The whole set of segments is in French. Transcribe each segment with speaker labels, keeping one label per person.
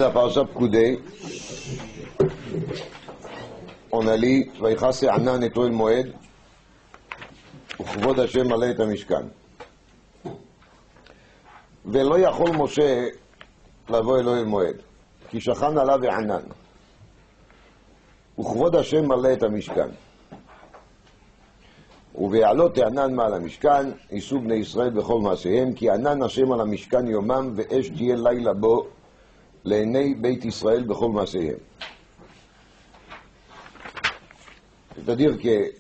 Speaker 1: La parasha Pkudei, on a lu ויכס הענן את אוהל מועד וכבוד השם מלא את המשכן. ולא יכול משה לבוא אל אוהל מועד, כי שכן עליו הענן, וכבוד השם מלא את המשכן. ובעלות הענן מעל המשכן, יישאו בני ישראל בכל מעשיהם, כי ענן השם על המשכן יומם, ואש תהיה לילה בו, לעיני בית ישראל בכל מעשיהם. C'est-à-dire que,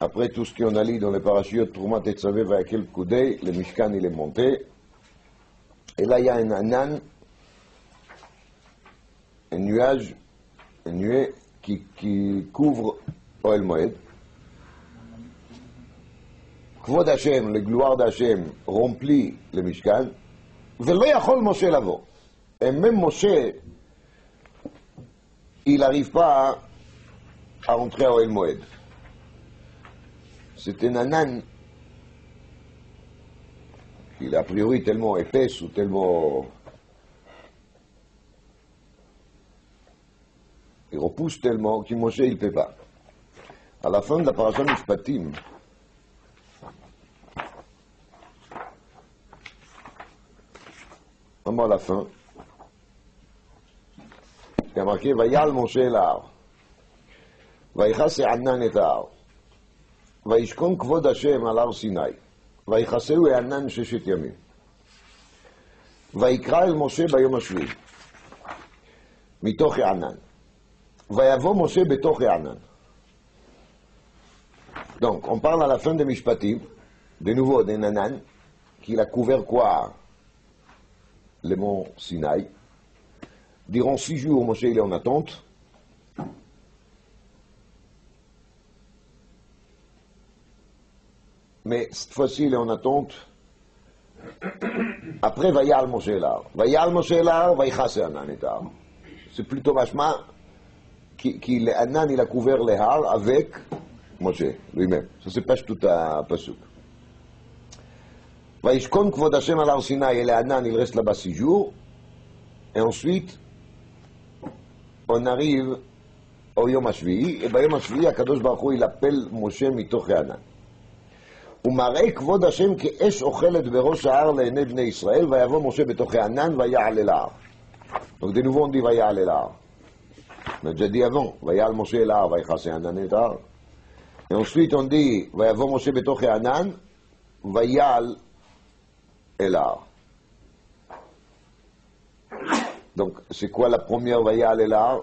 Speaker 1: après tout ce qu'on a lu dans les parachutes Troumat et Tzavé Vayakel Pkudei, le Mishkan il est monté, et là il y a un anan, un nuage, un nuée qui couvre Ohel Moed. Kvod Hashem, le gloire d'Hashem, remplit le Mishkan, ולא יכול משה לבוא. Et même Moshe, il n'arrive pas à rentrer à Ohel Moed. C'est un anan qui est a priori tellement épaisse ou tellement... il repousse tellement que Moshe il ne peut pas. À la fin de la parasha Mishpatim, vraiment à la fin, il y a marqué Vayal Moshe el Har, ויכס הענן את ההר, וישכון כבוד השם על הר סיני, ויכסהו הענן 6 ימים, ויקרא אל משה ביום השביעי, מתוך הענן, ויבוא משה בתוך הענן. Donc, on parle à la fin des Mishpatim, de nouveau d'un anan, qui a couvert quoi? Le mont Sinaï. Durant 6 jours, Moshe il est en attente. Mais cette fois-ci, il est en attente. Après, Vayal Moshe el Har. Vayal Moshe el Har, Vayichas Anan et Har. C'est plutôt vachement qu'Anan, il a couvert les Har avec Moshe lui-même. Ça se passe tout à Pasuk. Vayishkon Kvod Hashem al Har Sinai, et l'Anan, il reste là-bas 6 jours. Et ensuite, on arrive au Yom HaShvi'i, et by Yom HaShvi'i, Akadosh Baruch Hu, il appelle Moshe mitoch Anan. ומראה כבוד השם כאש אוכלת בראש ההר לעיני בני ישראל, ויבוא משה בתוך הענן ויעל אל ההר. Donc de nouveau on dit ויעל אל ההר. On a déjà dit avant, ויעל משה אל ההר ויכס הענן את ההר. Et ensuite on dit ויבוא משה בתוך הענן ויעל אל ההר. Donc c'est quoi la première ויעל אל ההר?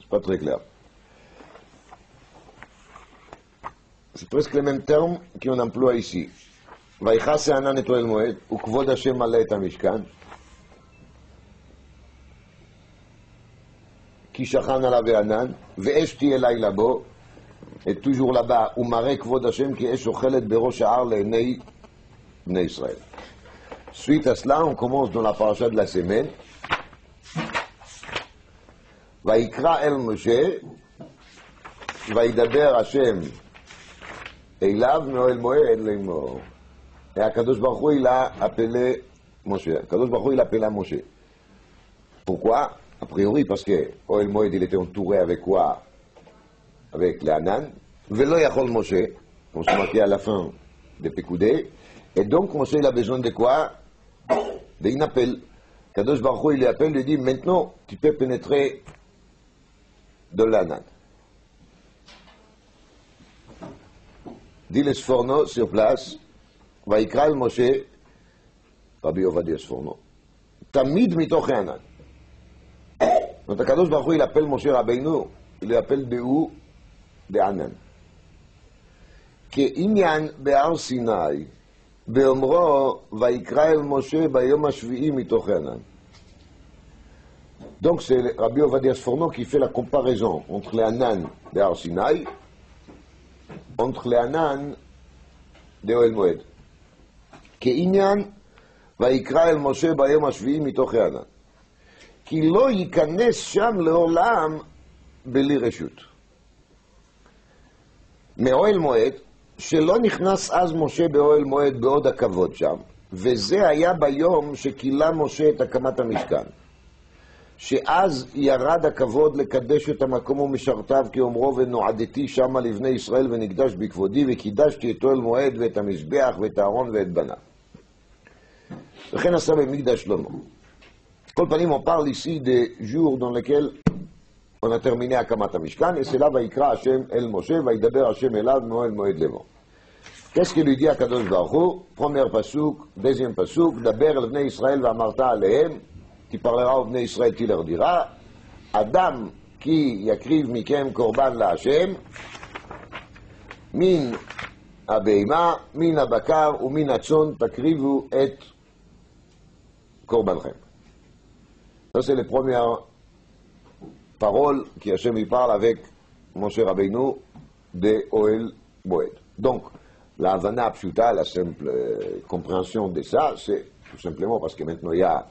Speaker 1: C'est pas très clair. C'est presque le même terme qu'on emploie ici. ויכס הענן את אוהל מועד, וכבוד השם מלא את המשכן, כי שכן עליו הענן, ואש תהיה לילה בו, et toujours là-bas, ומראה כבוד השם כי אש אוכלת בראש ההר לעיני בני ישראל. Suite à cela, on commence dans la paracha de la semaine. ויקרא אל משה, וידבר השם אליו מאוהל מועד לאמור. Et Akadosh Baruch Hu, il a appelé Moshe. Akadosh Baruch Hu, il a appelé Moshe. Pourquoi? A priori, parce que Ohel Moed, il était entouré avec quoi? Avec l'Anan. Velo Yachol Moshe, on se marquait à la fin de Pekudei. Et donc, Moshe, il a besoin de quoi? D'un appel. Akadosh Baruch Hu, il l'appelle, il lui dit, maintenant, tu peux pénétrer dans l'Anan. Dit les Sforno sur place, ויקרא אל משה, רבי עובדיה ספורנו, תמיד מתוך הענן. זאת אומרת, הקדוש ברוך הוא ילפל משה רבינו, ילפל דהו בענן. כעניין בהר סיני, באומרו, ויקרא אל משה ביום השביעי מתוך הענן. Donc c'est Rabbi Ovadia Sforno qui fait la comparaison entre les Anan de Har Sinai, entre les Anan de Ohel Moed. כעניין ויקרא אל משה ביום השביעי מתוך הענן. כי לא ייכנס שם לעולם בלי רשות. מאוהל מועד, שלא נכנס אז משה באוהל מועד בעוד הכבוד שם, וזה היה ביום שקילה משה את הקמת המשכן. שאז ירד הכבוד לקדש את המקום ומשרתיו כאומרו ונועדתי שמה לבני ישראל ונקדש בכבודי וקידשתי את אוהל מועד ואת המזבח ואת הארון ואת בניו. וכן עשה במקדש שלמה. כל פנים on parle ici des jours dans lesquels on a terminé הקמת המשכן, et c'est là ויקרא השם אל משה וידבר השם אליו מאוהל מועד לאמור. Qu'est-ce qu'il lui dit à Kadosh Baruch Hu? Premier pasuk, deuxième pasuk, דבר אל בני ישראל ואמרת עליהם, tu parleras aux bnei Israël, tu leur diras, Adam qui yakriv mikem korban la Hashem, min הבהמה, מן הבקר ומן הצאן תקריבו את קורבנכם. Ça c'est les premières paroles qui Hashem y parle avec Moshe Rabbeinu de Ohel Moed. Donc, la Havana Pshuta, la simple compréhension de ça, c'est tout simplement parce que maintenant il y a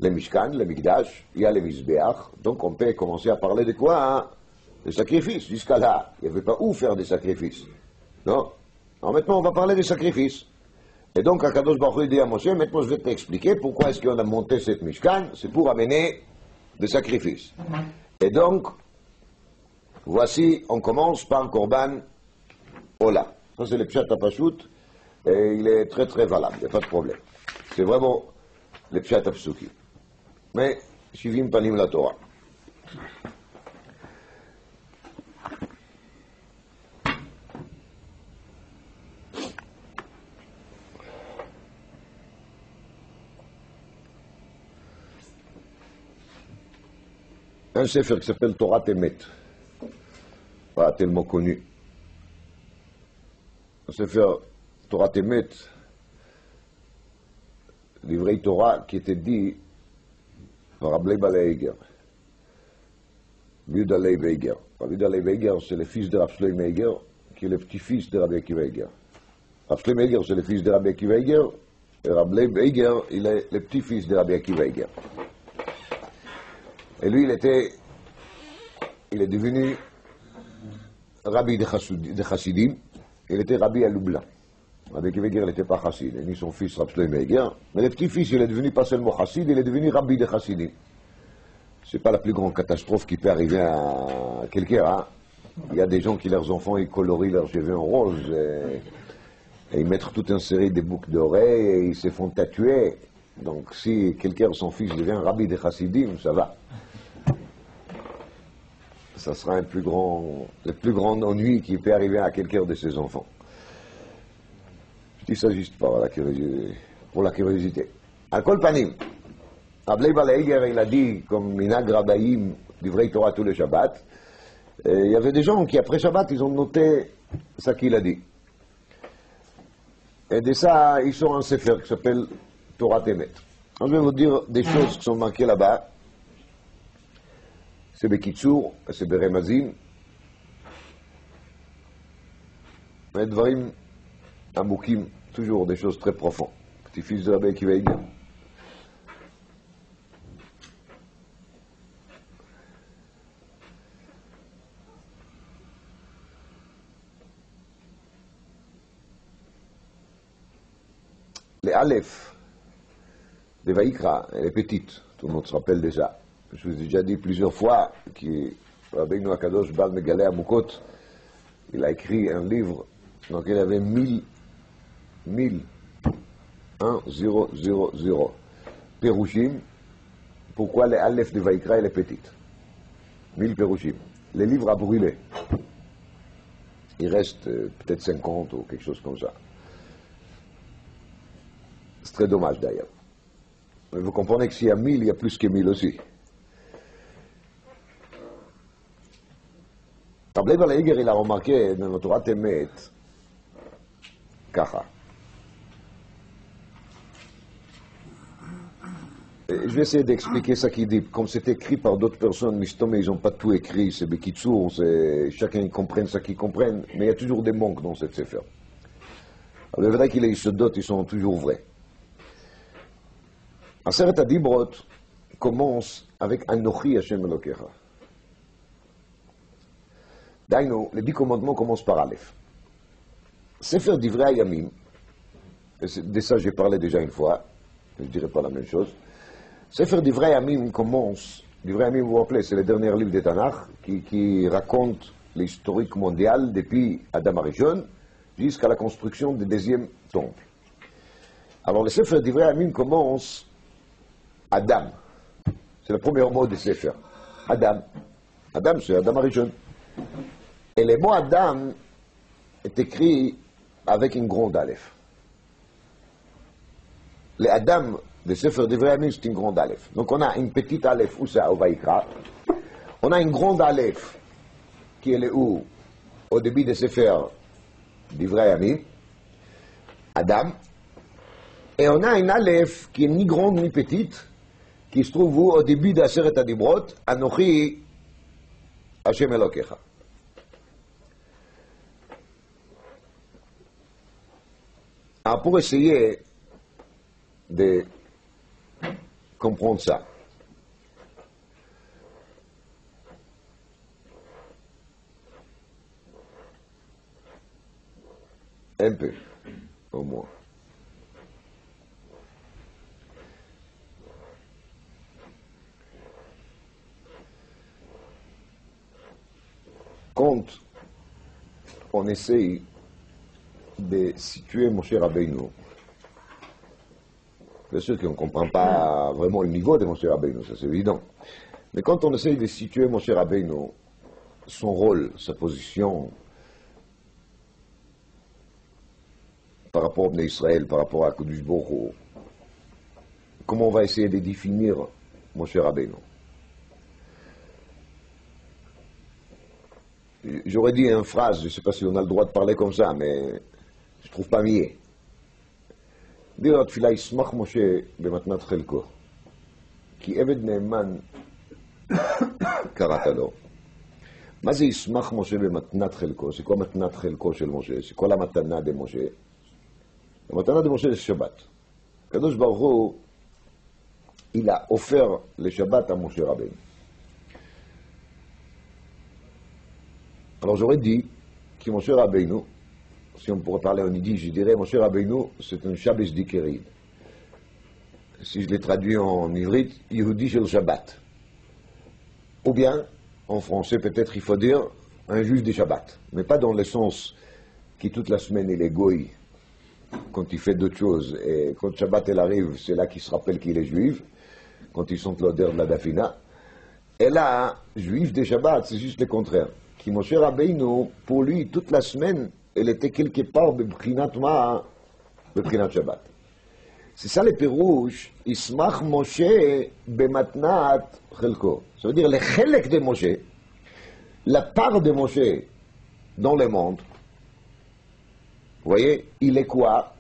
Speaker 1: le Mishkan, le Mikdash, il y a le Mizbeach, donc on peut commencer à parler de quoi, hein? Des sacrifices. Jusqu'à là, il n'y avait pas où faire des sacrifices. Non? Alors maintenant on va parler des sacrifices. Et donc Akadosh Baruch Hu dit à Moshe, maintenant je vais t'expliquer pourquoi est-ce qu'on a monté cette Mishkan, c'est pour amener des sacrifices. Et donc, voici, on commence par Korban Ola. Ça c'est le Pshat HaPashut, et il est très très valable, il n'y a pas de problème. C'est vraiment le Pshat HaPsuki. Mais, Shivim Panim la Torah. Un sefer qui s'appelle Torah Temet, pas tellement connu. Un sefer Torah Temet, livré Torah qui était dit par Rabbi Balaïger, Yuda Leib Eiger. Rabbi Leib Eiger, c'est le fils de Rav Shlomo Eiger, qui est le petit-fils de Rabbi Akiva Eiger. Rav Shlomo Eiger, c'est le fils de Rabbi Akiva Eiger, et Rabbi Leib Eiger, il est le petit-fils de Rabbi Akiva Eiger. Et lui, il est devenu rabbi de Chassidim, il était rabbi à Lublin. Rabbi Akiva Eiger, il n'était pas chassid, ni son fils Rav Shlomo Eiger, mais le petit-fils, il est devenu pas seulement chassid, il est devenu rabbi de Chassidim. C'est pas la plus grande catastrophe qui peut arriver à quelqu'un, hein. Il y a des gens qui, leurs enfants, ils colorient leurs cheveux en rose, et ils mettent toute une série de boucles d'oreilles, et ils se font tatouer. Donc si quelqu'un, son fils, devient rabbi de Chassidim, ça va. Ça sera le plus grand ennui qui peut arriver à quelqu'un de ses enfants. Je dis ça juste pour la curiosité. À Kol Panim, Rabbi Balaïger, il a dit, comme Minag Rabbaim, du vrai Torah tous les Shabbats, il y avait des gens qui, après Shabbat, ils ont noté ce qu'il a dit. Et de ça, ils sont un sefer qui s'appelle Torah Temet. Je vais vous dire des choses qui sont marquées là-bas. C'est Bekitsur, c'est Beremazim. Mais Dvarim, Amukim, toujours des choses très profondes. Petit-fils de Rabbi Akiva Eiger. Les Aleph de Vaïkra, elle est petite, tout le monde se rappelle déjà. Je vous ai déjà dit plusieurs fois que Rabbeinu Akadosh Bal Megaleh Amukot, il a écrit un livre dans lequel il y avait 1000 Perushim. Pourquoi les Aleph de Vaïkra, elle est petite? 1000 Perushim. Le livre a brûlé. Il reste peut-être 50 ou quelque chose comme ça. C'est très dommage d'ailleurs. Mais vous comprenez que s'il y a 1000, il y a plus que 1000 aussi. Rabbi Balaïger, il a remarqué dans notre Torah Temet, Kacha. Je vais essayer d'expliquer ça qu'il dit. Comme c'est écrit par d'autres personnes, mais ils n'ont pas tout écrit, c'est Bekitsur, chacun comprenne ce qu'il comprenne, mais il y a toujours des manques dans cette sefer. Alors, c'est vrai qu'il y a des doutes, ils sont toujours vrais. Aseret HaDibrot commence avec Anochi Hashem Elokecha. Daino, les 10 commandements commencent par Aleph. Sefer Divrei Hayamim, De ça, j'ai parlé déjà une fois. Je ne dirai pas la même chose. Sefer Divrei Yamim commence. Divrei Yamim, vous vous rappelez, c'est le dernier livre des Tanakh qui raconte l'historique mondial depuis Adam Arishon jusqu'à la construction du deuxième temple. Alors, le Sefer Divrei Yamim commence Adam. C'est le premier mot du Sefer. Adam. Adam, c'est Adam Arishon. Et le mot Adam est écrit avec une grande aleph. Le Adam de Sefer Divrei Yamim, c'est une grande aleph. Donc on a une petite aleph où c'est au Vaïkra. On a une grande aleph qui est le où au début de Sefer Divrei Yamim, Adam. Et on a une aleph qui est ni grande ni petite, qui se trouve où au début d'Aseret Adibrot, Anochi Hashem Elokecha. Alors pour essayer de comprendre ça, un peu, au moins. Quand on essaye de situer Moshe Rabbeinu, bien sûr qu'on ne comprend pas vraiment le niveau de Moshe Rabbeinu, ça c'est évident. Mais quand on essaye de situer Moshe Rabbeinu, son rôle, sa position par rapport à Israël, par rapport à Kodesh Baruch Hu, comment on va essayer de définir Moshe Rabbeinu? J'aurais dit une phrase, je ne sais pas si on a le droit de parler comme ça, mais je ne trouve pas mieux. dire התפילה ישמח משה במתנת חלקו, כי עבד נאמן קראת לו. מה זה ישמח משה במתנת חלקו? C'est quoi מתנת חלקו של משה? C'est quoi la מתנה de משה? La מתנה de משה c'est שבת. הקדוש ברוך הוא, il a offert le Shabbat à Moshe Rabbeinu. Alors j'aurais dit que Moshe Rabbeinu, si on pourrait parler en yiddish, je dirais Moshe Rabbeinu, c'est un Shabbos d'Ikerid. Si je l'ai traduit en ivrit, Yehudi shel Shabbat. Ou bien, en français peut-être il faut dire, un juif de Shabbat. Mais pas dans le sens qui toute la semaine il est goy, quand il fait d'autres choses. Et quand Shabbat elle arrive, c'est là qu'il se rappelle qu'il est juif, quand ils sont l'odeur de la Dafina. Et là, juif de Shabbat, c'est juste le contraire. Qui Moshe Rabbeinu, pour lui, toute la semaine, elle était quelque part bebrinat ma, bebrinat Shabbat. C'est ça le pirouche, Ismach Moshe bematnat chelko. Ça veut dire le chelek de Moshe, la part de Moshe dans le monde. Vous voyez, il est quoi?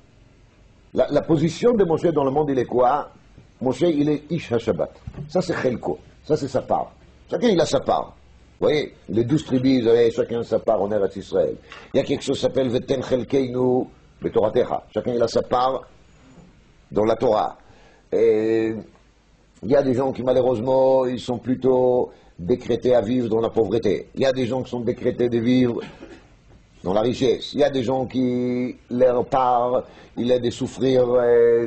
Speaker 1: La position de Moshe dans le monde, il est quoi? Moshe, il est Ish HaShabbat. Ça, c'est chelko. Ça, c'est sa part. Chacun, il a sa part. Vous voyez, les 12 tribus, chacun a sa part en Eretz Israël. Il y a quelque chose qui s'appelle Veten Chelkeinu Betoratecha. Chacun il a sa part dans la Torah. Et il y a des gens qui malheureusement, ils sont plutôt décrétés à vivre dans la pauvreté. Il y a des gens qui sont décrétés de vivre dans la richesse. Il y a des gens qui, leur part, il est de souffrir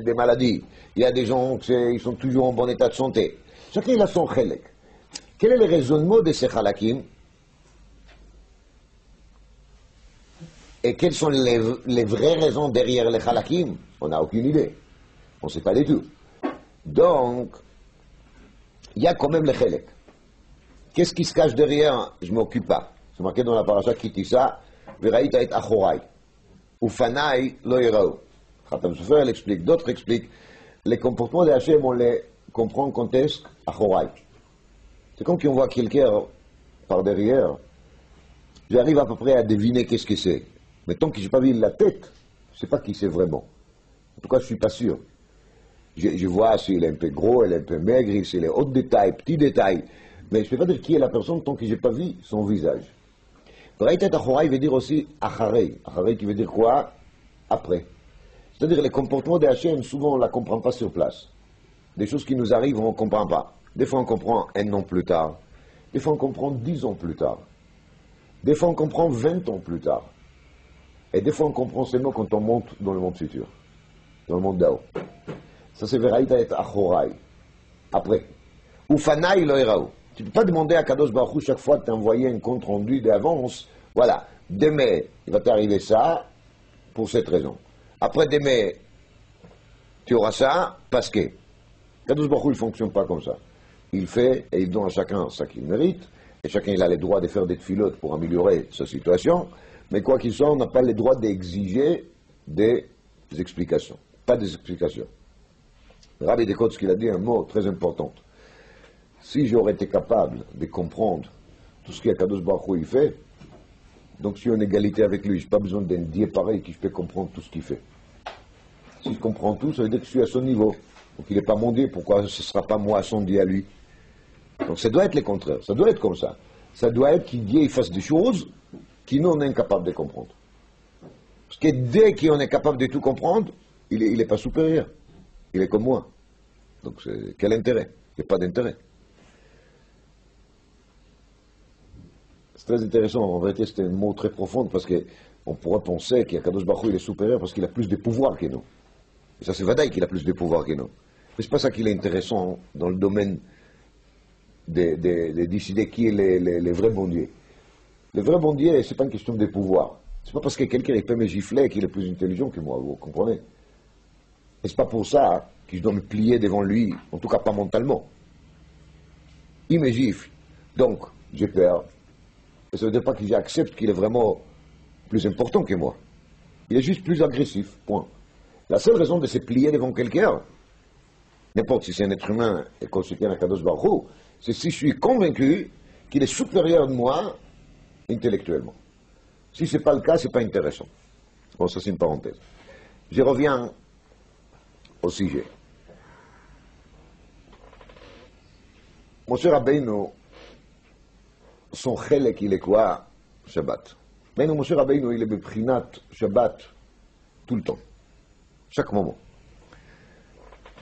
Speaker 1: des maladies. Il y a des gens qui sont toujours en bon état de santé. Chacun il a son chelek. Quel est le raisonnement de ces halakim? Et quelles sont les vraies raisons derrière les halakim? On n'a aucune idée. On ne sait pas du tout. Donc, il y a quand même le chelek. Qu'est-ce qui se cache derrière? Je ne m'occupe pas. C'est marqué dans la paracha Kitissa, Veraïta et Achorai. Ufanai lo yirau. Khatam Sofer, elle explique. D'autres expliquent. Les comportements de Hachem, on les comprend en contexte Achorai. C'est comme quand on voit quelqu'un par derrière, j'arrive à peu près à deviner qu'est-ce que c'est. Mais tant que je n'ai pas vu la tête, je ne sais pas qui c'est vraiment. En tout cas, je ne suis pas sûr. Je vois s'il est un peu gros, il est un peu maigre, s'il est haut détail, petit détail. Mais je ne peux pas dire qui est la personne tant que je n'ai pas vu son visage. Braïtet Achorai veut dire aussi Acharei. Acharei qui veut dire quoi? Après. C'est-à-dire les comportements des Hachem, souvent on ne la comprend pas sur place. Des choses qui nous arrivent, on ne comprend pas. Des fois on comprend 1 an plus tard. Des fois on comprend 10 ans plus tard. Des fois on comprend 20 ans plus tard. Et des fois on comprend seulement quand on monte dans le monde futur. dans le monde d'Ao. Ça c'est Veraïta et Achorai. Après. Ou Fanaï lo Erao. Tu ne peux pas demander à Kadosh Baruch Hu chaque fois de t'envoyer un compte rendu d'avance. Voilà, demain, il va t'arriver ça pour cette raison. Après demain, tu auras ça parce que. Kadosh Baruch Hu, il ne fonctionne pas comme ça. Il fait et il donne à chacun ce qu'il mérite. Et chacun il a le droit de faire des filotes pour améliorer sa situation. Mais quoi qu'il soit, on n'a pas le droit d'exiger des explications. Pas des explications. Rabbi Dekotsky a dit un mot très important. Si j'aurais été capable de comprendre tout ce qu'Akadosh Baruch Hu il fait, donc je suis en égalité avec lui, je n'ai pas besoin d'un Dieu pareil qui je peux comprendre tout ce qu'il fait. Si je comprends tout, ça veut dire que je suis à son niveau. Donc il n'est pas mon Dieu, pourquoi ce ne sera pas moi son Dieu à lui? Donc ça doit être le contraire, ça doit être comme ça. Ça doit être qu'il Dieu fasse des choses qui nous on est incapable de comprendre. Parce que dès qu'on est capable de tout comprendre, il n'est pas supérieur. Il est comme moi. Donc quel intérêt? Il n'y a pas d'intérêt. C'est très intéressant, en vérité c'est un mot très profond parce qu'on pourrait penser qu'Akadosh Baruch Hu il est supérieur parce qu'il a plus de pouvoir que nous. Et ça c'est vadaï qu'il a plus de pouvoir que nous. Mais c'est pas ça qui est intéressant dans le domaine de décider qui est le vrai bon Dieu. Le vrai bon Dieu, c'est pas une question de pouvoir. C'est pas parce que quelqu'un peut me gifler qu'il est plus intelligent que moi, vous comprenez? Et c'est pas pour ça que je dois me plier devant lui, en tout cas pas mentalement. Il me gifle, donc j'ai peur. Et ça ne veut dire pas que j'accepte qu'il est vraiment plus important que moi. Il est juste plus agressif, point. La seule raison de se plier devant quelqu'un, n'importe si c'est un être humain et qu'on se tient à Kadosh Baruch Hu, c'est si je suis convaincu qu'il est supérieur de moi intellectuellement. Si ce n'est pas le cas, ce n'est pas intéressant. Bon, ça c'est une parenthèse. Je reviens au sujet. Moshe Rabbeinu, son chélek, il est quoi? Shabbat. Maintenant, Moshe Rabbeinu, il est beprinat Shabbat tout le temps, chaque moment.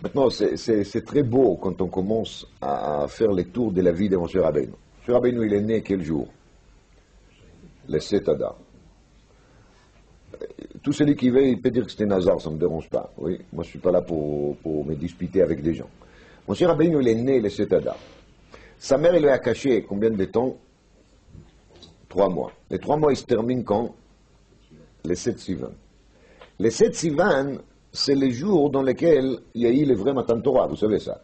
Speaker 1: Maintenant, c'est très beau quand on commence à faire les tours de la vie de Moshe Rabbeinu. Moshe Rabbeinu, il est né quel jour? Le 7 Adar. Tout celui qui veut, il peut dire que c'était Nazar, ça ne me dérange pas. Oui, moi, je ne suis pas là pour me disputer avec des gens. Moshe Rabbeinu, il est né le 7 Adar. Sa mère, il lui a caché combien de temps? 3 mois. Les 3 mois, ils se terminent quand? Les 7 Sivan. Les 7 Sivan, c'est les jours dans lesquels il y a eu le vrai Matan Torah, vous savez ça.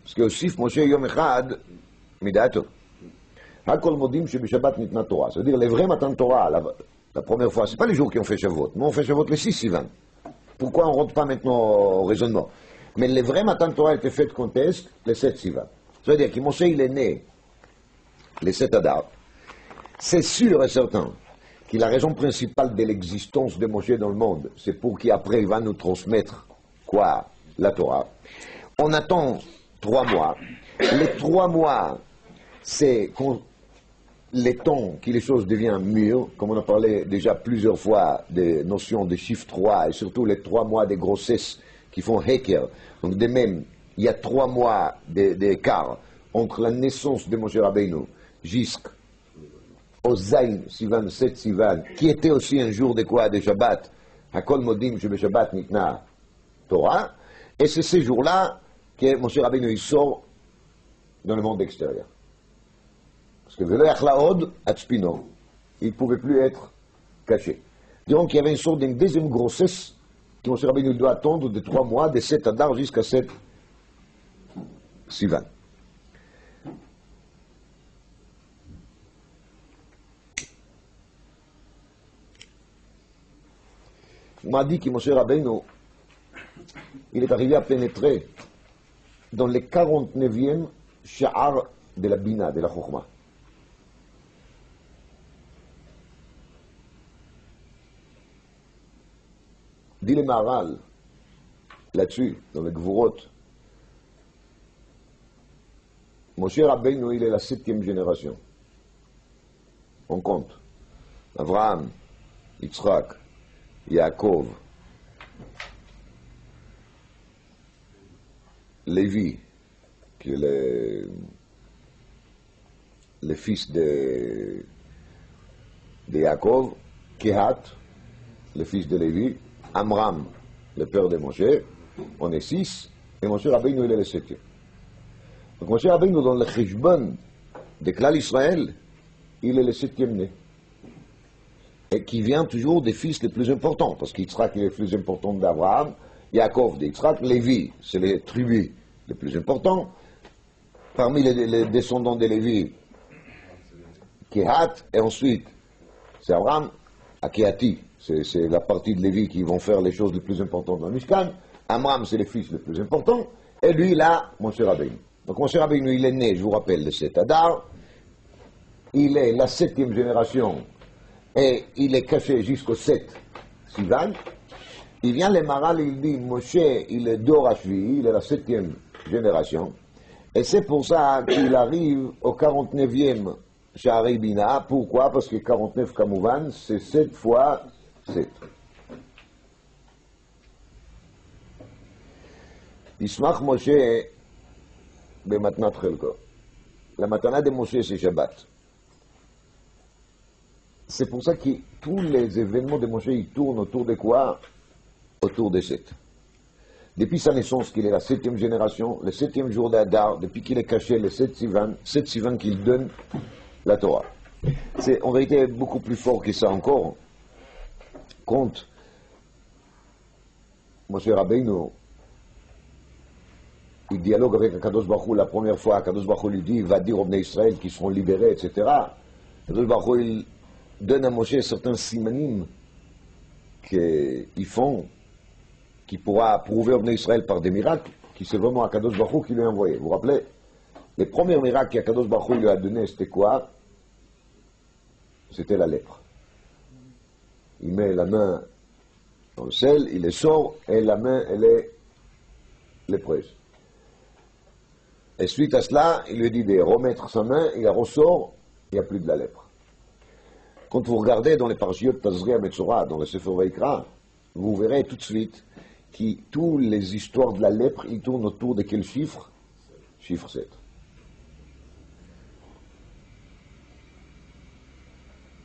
Speaker 1: Parce que Osif Moshe Yom Echad, Midato. Hakol Modim Shebishabbat Nitna Torah. C'est-à-dire, les vrais Matan Torah, la première fois, c'est pas les jours qui ont fait Shavuot. Nous, on fait Shavuot les 6 Sivan. Pourquoi on ne rentre pas maintenant au raisonnement? Mais les vrais Matan Torah étaient faits quand est-ce? Les 7 Sivan. C'est-à-dire que Moshe, il est né les 7 Adar. C'est sûr et certain que la raison principale de l'existence de Moshe dans le monde, c'est pour qu'après il va nous transmettre quoi? La Torah. On attend 3 mois. Les 3 mois, c'est les temps que les choses deviennent mûres, comme on a parlé déjà plusieurs fois des notions de chiffre 3, et surtout les 3 mois de grossesse qui font Heker. Donc de même, il y a 3 mois d'écart entre la naissance de Moshe Rabbeinu jusqu'au Zayn Sivan, 7 Sivan, qui était aussi un jour de quoi? De Shabbat. Hakol Modim Shebeshabbat Nitna Torah. Et c'est ces jours-là que Moshe Rabbeinu il sort dans le monde extérieur. Parce que Velo Yachlaod Atspino, il ne pouvait plus être caché. Dirons qu'il y avait une sorte d'une deuxième grossesse que Moshe Rabbeinu doit attendre de 3 mois, de 7 Adar jusqu'à 7 Sivan. On m'a dit que Moshe Rabbeinu, il est arrivé à pénétrer dans le 49e sha'ar de la Bina, de la Chokhmah. Dit le Maharal, là-dessus, dans le Gvurot, Moshe Rabbeinu, il est la 7e génération. On compte. Avraham, Yitzhak, Yaakov, Lévi, qui est le fils de Yaakov, Kehat, le fils de Lévi, Amram, le père de Moshe, on est 6, et Moshe Rabbeinu, il est le 7e. Donc Moshe Rabbeinu, dans le Cheshbon de Klal Israël, il est le 7e né. Et qui vient toujours des fils les plus importants, parce qu'Yitzhak il est le plus important d'Abraham, Yaakov d'Yitzhak, Lévi, c'est les tribus les plus importants. Parmi les descendants de Lévi, Kehat, et ensuite, c'est Abraham, Akeati, c'est la partie de Lévi qui vont faire les choses les plus importantes dans le Mishkan. Amram, c'est les fils les plus importants, et lui, là, Moshe Rabbeinu. Donc Moshe Rabbeinu, il est né, je vous rappelle, le 7 Adar, il est la 7e génération, et il est caché jusqu'au 7 Sivan. Il vient le Maral, il dit, Moshe, il est Dor Hashvi, il est la 7e génération, et c'est pour ça qu'il arrive au 49e Sha'arei Bina. Pourquoi? Parce que 49 Kamouvan, c'est 7 fois 7. Yismach Moshe bematnat chelko. La matana de Moshe, c'est Shabbat. C'est pour ça que tous les événements de Moshe, ils tournent autour de quoi? Autour des 7. Depuis sa naissance, qu'il est la 7e génération, le 7e jour d'Adar, depuis qu'il est caché, le 7 Sivan qu'il donne la Torah. C'est en vérité beaucoup plus fort que ça encore. Quand Moshe Rabbeinu, il dialogue avec Akadosh Baruch Hu la première fois, Akadosh Baruch Hu lui dit, va dire aux Bnei Israël qui seront libérés, etc. Akadosh Baruch Hu, il donne à Moshe certains simanim qu'ils font, qui pourra prouver aux Bnei Israël par des miracles, qui c'est vraiment Akadosh Baruch Hu qui lui a envoyé. Vous vous rappelez? Les premiers miracles qu'Akadosh Baruch Hu lui a donnés, c'était quoi? C'était la lèpre. Il met la main dans le sel, il les sort, et la main, elle est lépreuse. Et suite à cela, il lui dit de remettre sa main, il la ressort, il n'y a plus de la lèpre. Quand vous regardez dans les parashiot Tazria Metzora, dans le Sefer Vaikra, vous verrez tout de suite que toutes les histoires de la lèpre, ils tournent autour de quel chiffre? Chiffre 7.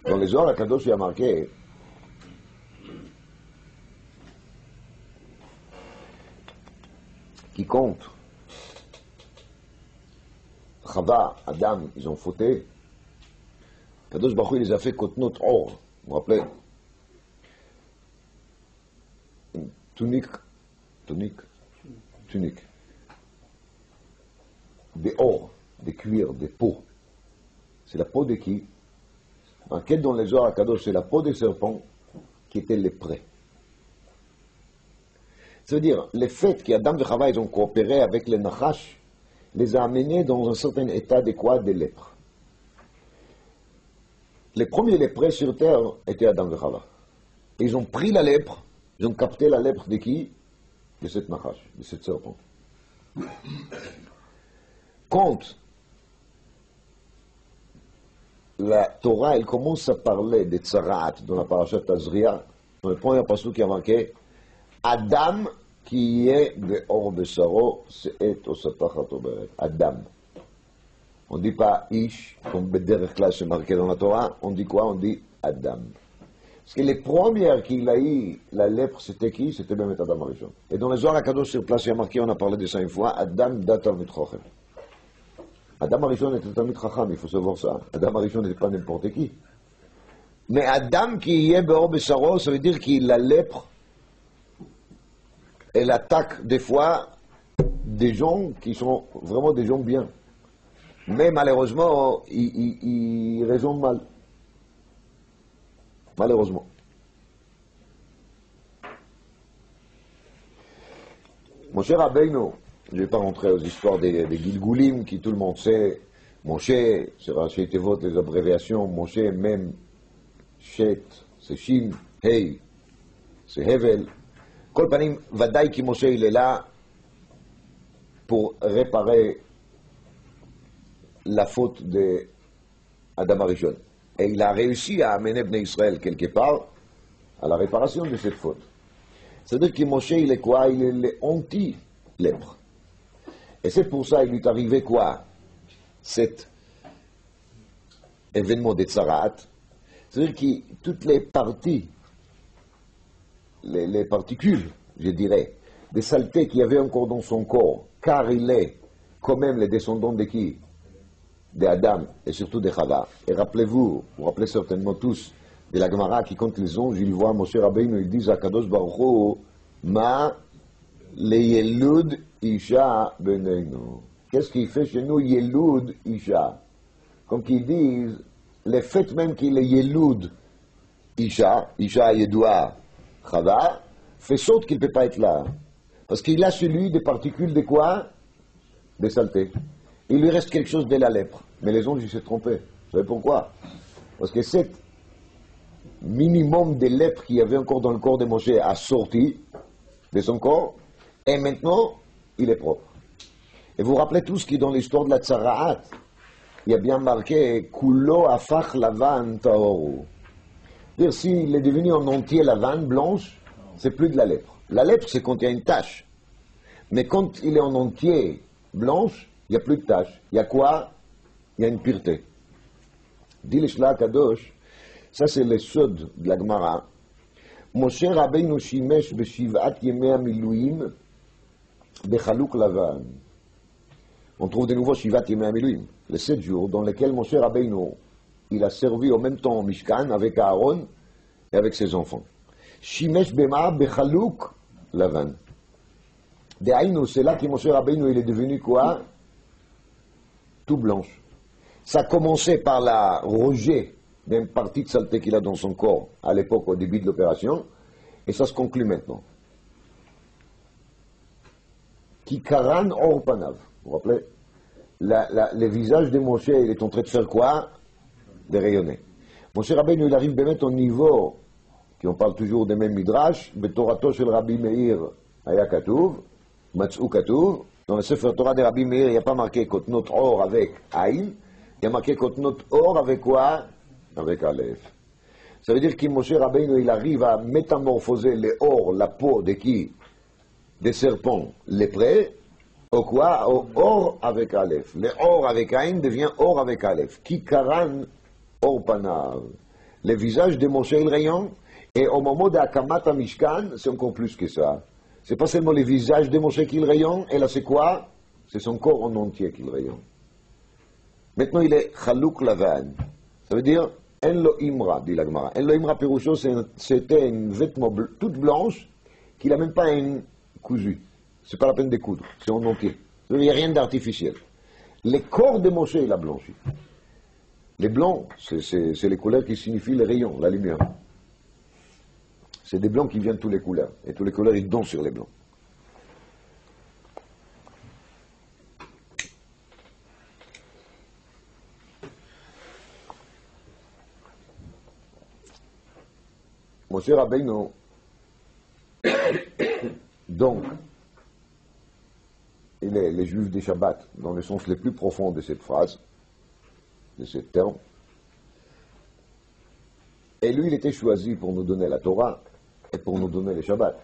Speaker 1: Dans les Zohar, Akadosh il a marqué qui compte Chava, Adam, ils ont fauté. Kadosh Baruch Hu, il les a fait kotnot or. Vous vous rappelez? Une tunique. Des or, des cuirs, des peaux. C'est la peau de qui? Marqué dans les Zohar Kadosh, c'est la peau des serpents qui était lépreux. C'est-à-dire, le fait qu'Adam et Chava, ils ont coopéré avec les Nachash, les a amenés dans un certain état de quoi? De lèpre. Les premiers lépreux sur terre étaient Adam et Chava. Et ils ont pris la lèpre, ils ont capté la lèpre de qui? De cette Nachash, de cette serpent. Quand la Torah, elle commence à parler de Tzarat dans la parashat Tazria, dans le premier passage qui a marqué Adam qui est de Or Besaro, c'est Osatachato Beret. Adam. On ne dit pas Ish, comme Bederech là c'est marqué dans la Torah, on dit quoi? On dit Adam. Parce que les premières qu'il a eu la lèpre, c'était qui? C'était même Adam Arishon. Et dans les Zohar HaKadosh sur place, il y a marqué, on a parlé de ça une fois, Adam Datamit Chochem. Adam Arishon était Tamit Chacham, il faut savoir ça. Adam Arishon n'était pas n'importe qui. Mais Adam qui est Beor Besaro, ça veut dire qu'il a la lèpre, elle attaque des fois des gens qui sont vraiment des gens bien. Mais malheureusement, ils raisonnent mal. Malheureusement. Moshe Rabbeinu, je ne vais pas rentrer aux histoires des Gilgulim, qui tout le monde sait. Moshe, c'est Rashi Tevot, les abréviations. Moshe, même, Shet, c'est Shin, Hei, c'est Hevel. Kol panim, Vadaï qui Moshe, il est là pour réparer la faute de Adam Arishon. Et il a réussi à amener Bnei Israël quelque part à la réparation de cette faute. C'est-à-dire que Moshe, il est quoi? Il est anti-lèpre. Et c'est pour ça qu'il lui est arrivé quoi? Cet événement de Tzarat. C'est-à-dire que toutes les parties, les particules je dirais, des saletés qu'il y avait encore dans son corps, car il est quand même les descendants de qui? De Adam et surtout de Chava. Et rappelez-vous, vous rappelez certainement tous, de la Gemara qui compte les anges, il voit Moshe Rabbeinu, il dit à Kadosh Baruch Hu, Ma le Yelud Isha Beneinu. Qu'est-ce qu'il fait chez nous, Yelud Isha? Comme qu'ils disent, le fait même qu'il est Yelud Isha, Isha Yedoua Chava, fait sorte qu'il ne peut pas être là. Parce qu'il a chez lui des particules de quoi? Des saletés. Il lui reste quelque chose de la lèpre. Mais les anges, ils s'est trompés. Vous savez pourquoi? Parce que cet minimum de lèpre qu'il y avait encore dans le corps de Moshe a sorti de son corps, et maintenant, il est propre. Et vous vous rappelez tous que dans l'histoire de la Tzaraat, il y a bien marqué « Kulo afach lavan taoru ». C'est-à-dire, s'il est devenu en entier la vanne blanche, c'est plus de la lèpre. La lèpre, c'est quand il y a une tache. Mais quand il est en entier blanche, il n'y a plus de tache. Il y a quoi? Il y a une pureté. Dit le Shla Kadosh, ça c'est le sod de la Gemara. Moshe Rabbeinu shimesh b'shiv'at yemei hamiluim b'chaluk lavan. On trouve de nouveau Shivat yemei hamiluim, les 7 jours dans lesquels Moshe Rabbeinu il a servi en même temps au Mishkan avec Aaron et avec ses enfants. Shimesh bema b'chaluk lavan. Dehaïnou, c'est là que Moshe Rabbeinu il est devenu quoi? Tout blanche. Ça a commencé par la rejet d'une partie de saleté qu'il a dans son corps à l'époque, au début de l'opération, et ça se conclut maintenant. Kikaran or panav. Vous vous rappelez? Le visage de Moshe, il est en train de faire quoi? De rayonner. Moshe Rabbeinu, il arrive à au niveau, qui on parle toujours des mêmes midrash, Betorato shel Rabbi Meir, Aya Katuv, Matzou Katuv, dans le Sefer Torah de Rabbi Meir, il n'y a pas marqué Kotnot Or avec Aïn, il y a marqué Kotnot Or avec quoi? Avec Aleph. Ça veut dire que Moshe Rabbeinu, il arrive à métamorphoser les or, la peau de qui? Des serpents léprés, au quoi? Au or avec Aleph. Le or avec Aïn devient or avec Aleph. Kikaran or panav. Le visage de Moshe il rayonne, et au moment de Akamat Mishkan, c'est encore plus que ça. C'est pas seulement le visage de Moshe qui rayonne, et là c'est quoi? C'est son corps en entier qui rayonne. Maintenant il est Chalouk Lavan. Ça veut dire En lo imra, dit la Gemara. En lo imra Pirusho, c'était un vêtement toute blanche qu'il n'a même pas cousu. C'est pas la peine de coudre, c'est en entier. Il n'y a rien d'artificiel. Le corps de Moshe, il a blanchi. Les blancs, c'est les couleurs qui signifient les rayons, la lumière. C'est des blancs qui viennent de toutes les couleurs. Et toutes les couleurs, ils dansent sur les blancs. Moshe Rabbeinu, donc, il est les juifs des Shabbat, dans le sens le plus profond de cette phrase, de ce terme. Et lui, il était choisi pour nous donner la Torah et pour nous donner les Shabbats.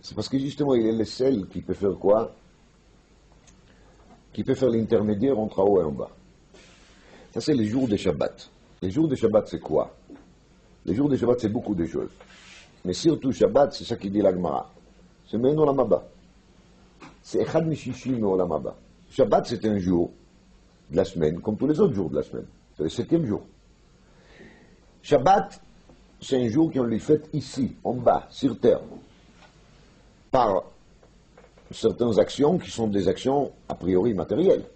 Speaker 1: C'est parce que justement, il est le seul qui peut faire quoi? Qui peut faire l'intermédiaire entre en haut et en bas. Ça, c'est les jours des Shabbat. Les jours des Shabbat, c'est quoi? Les jours des Shabbat, c'est beaucoup de choses. Mais surtout, Shabbat, c'est ça qui dit la Gemara. C'est Me'en Olam Haba. C'est Echad Mishishim Olam Haba. Shabbat, c'est un jour de la semaine, comme tous les autres jours de la semaine. C'est le 7e jour. Shabbat, c'est un jour qu'on lui fait ici, en bas, sur terre, par certaines actions qui sont des actions a priori matérielles.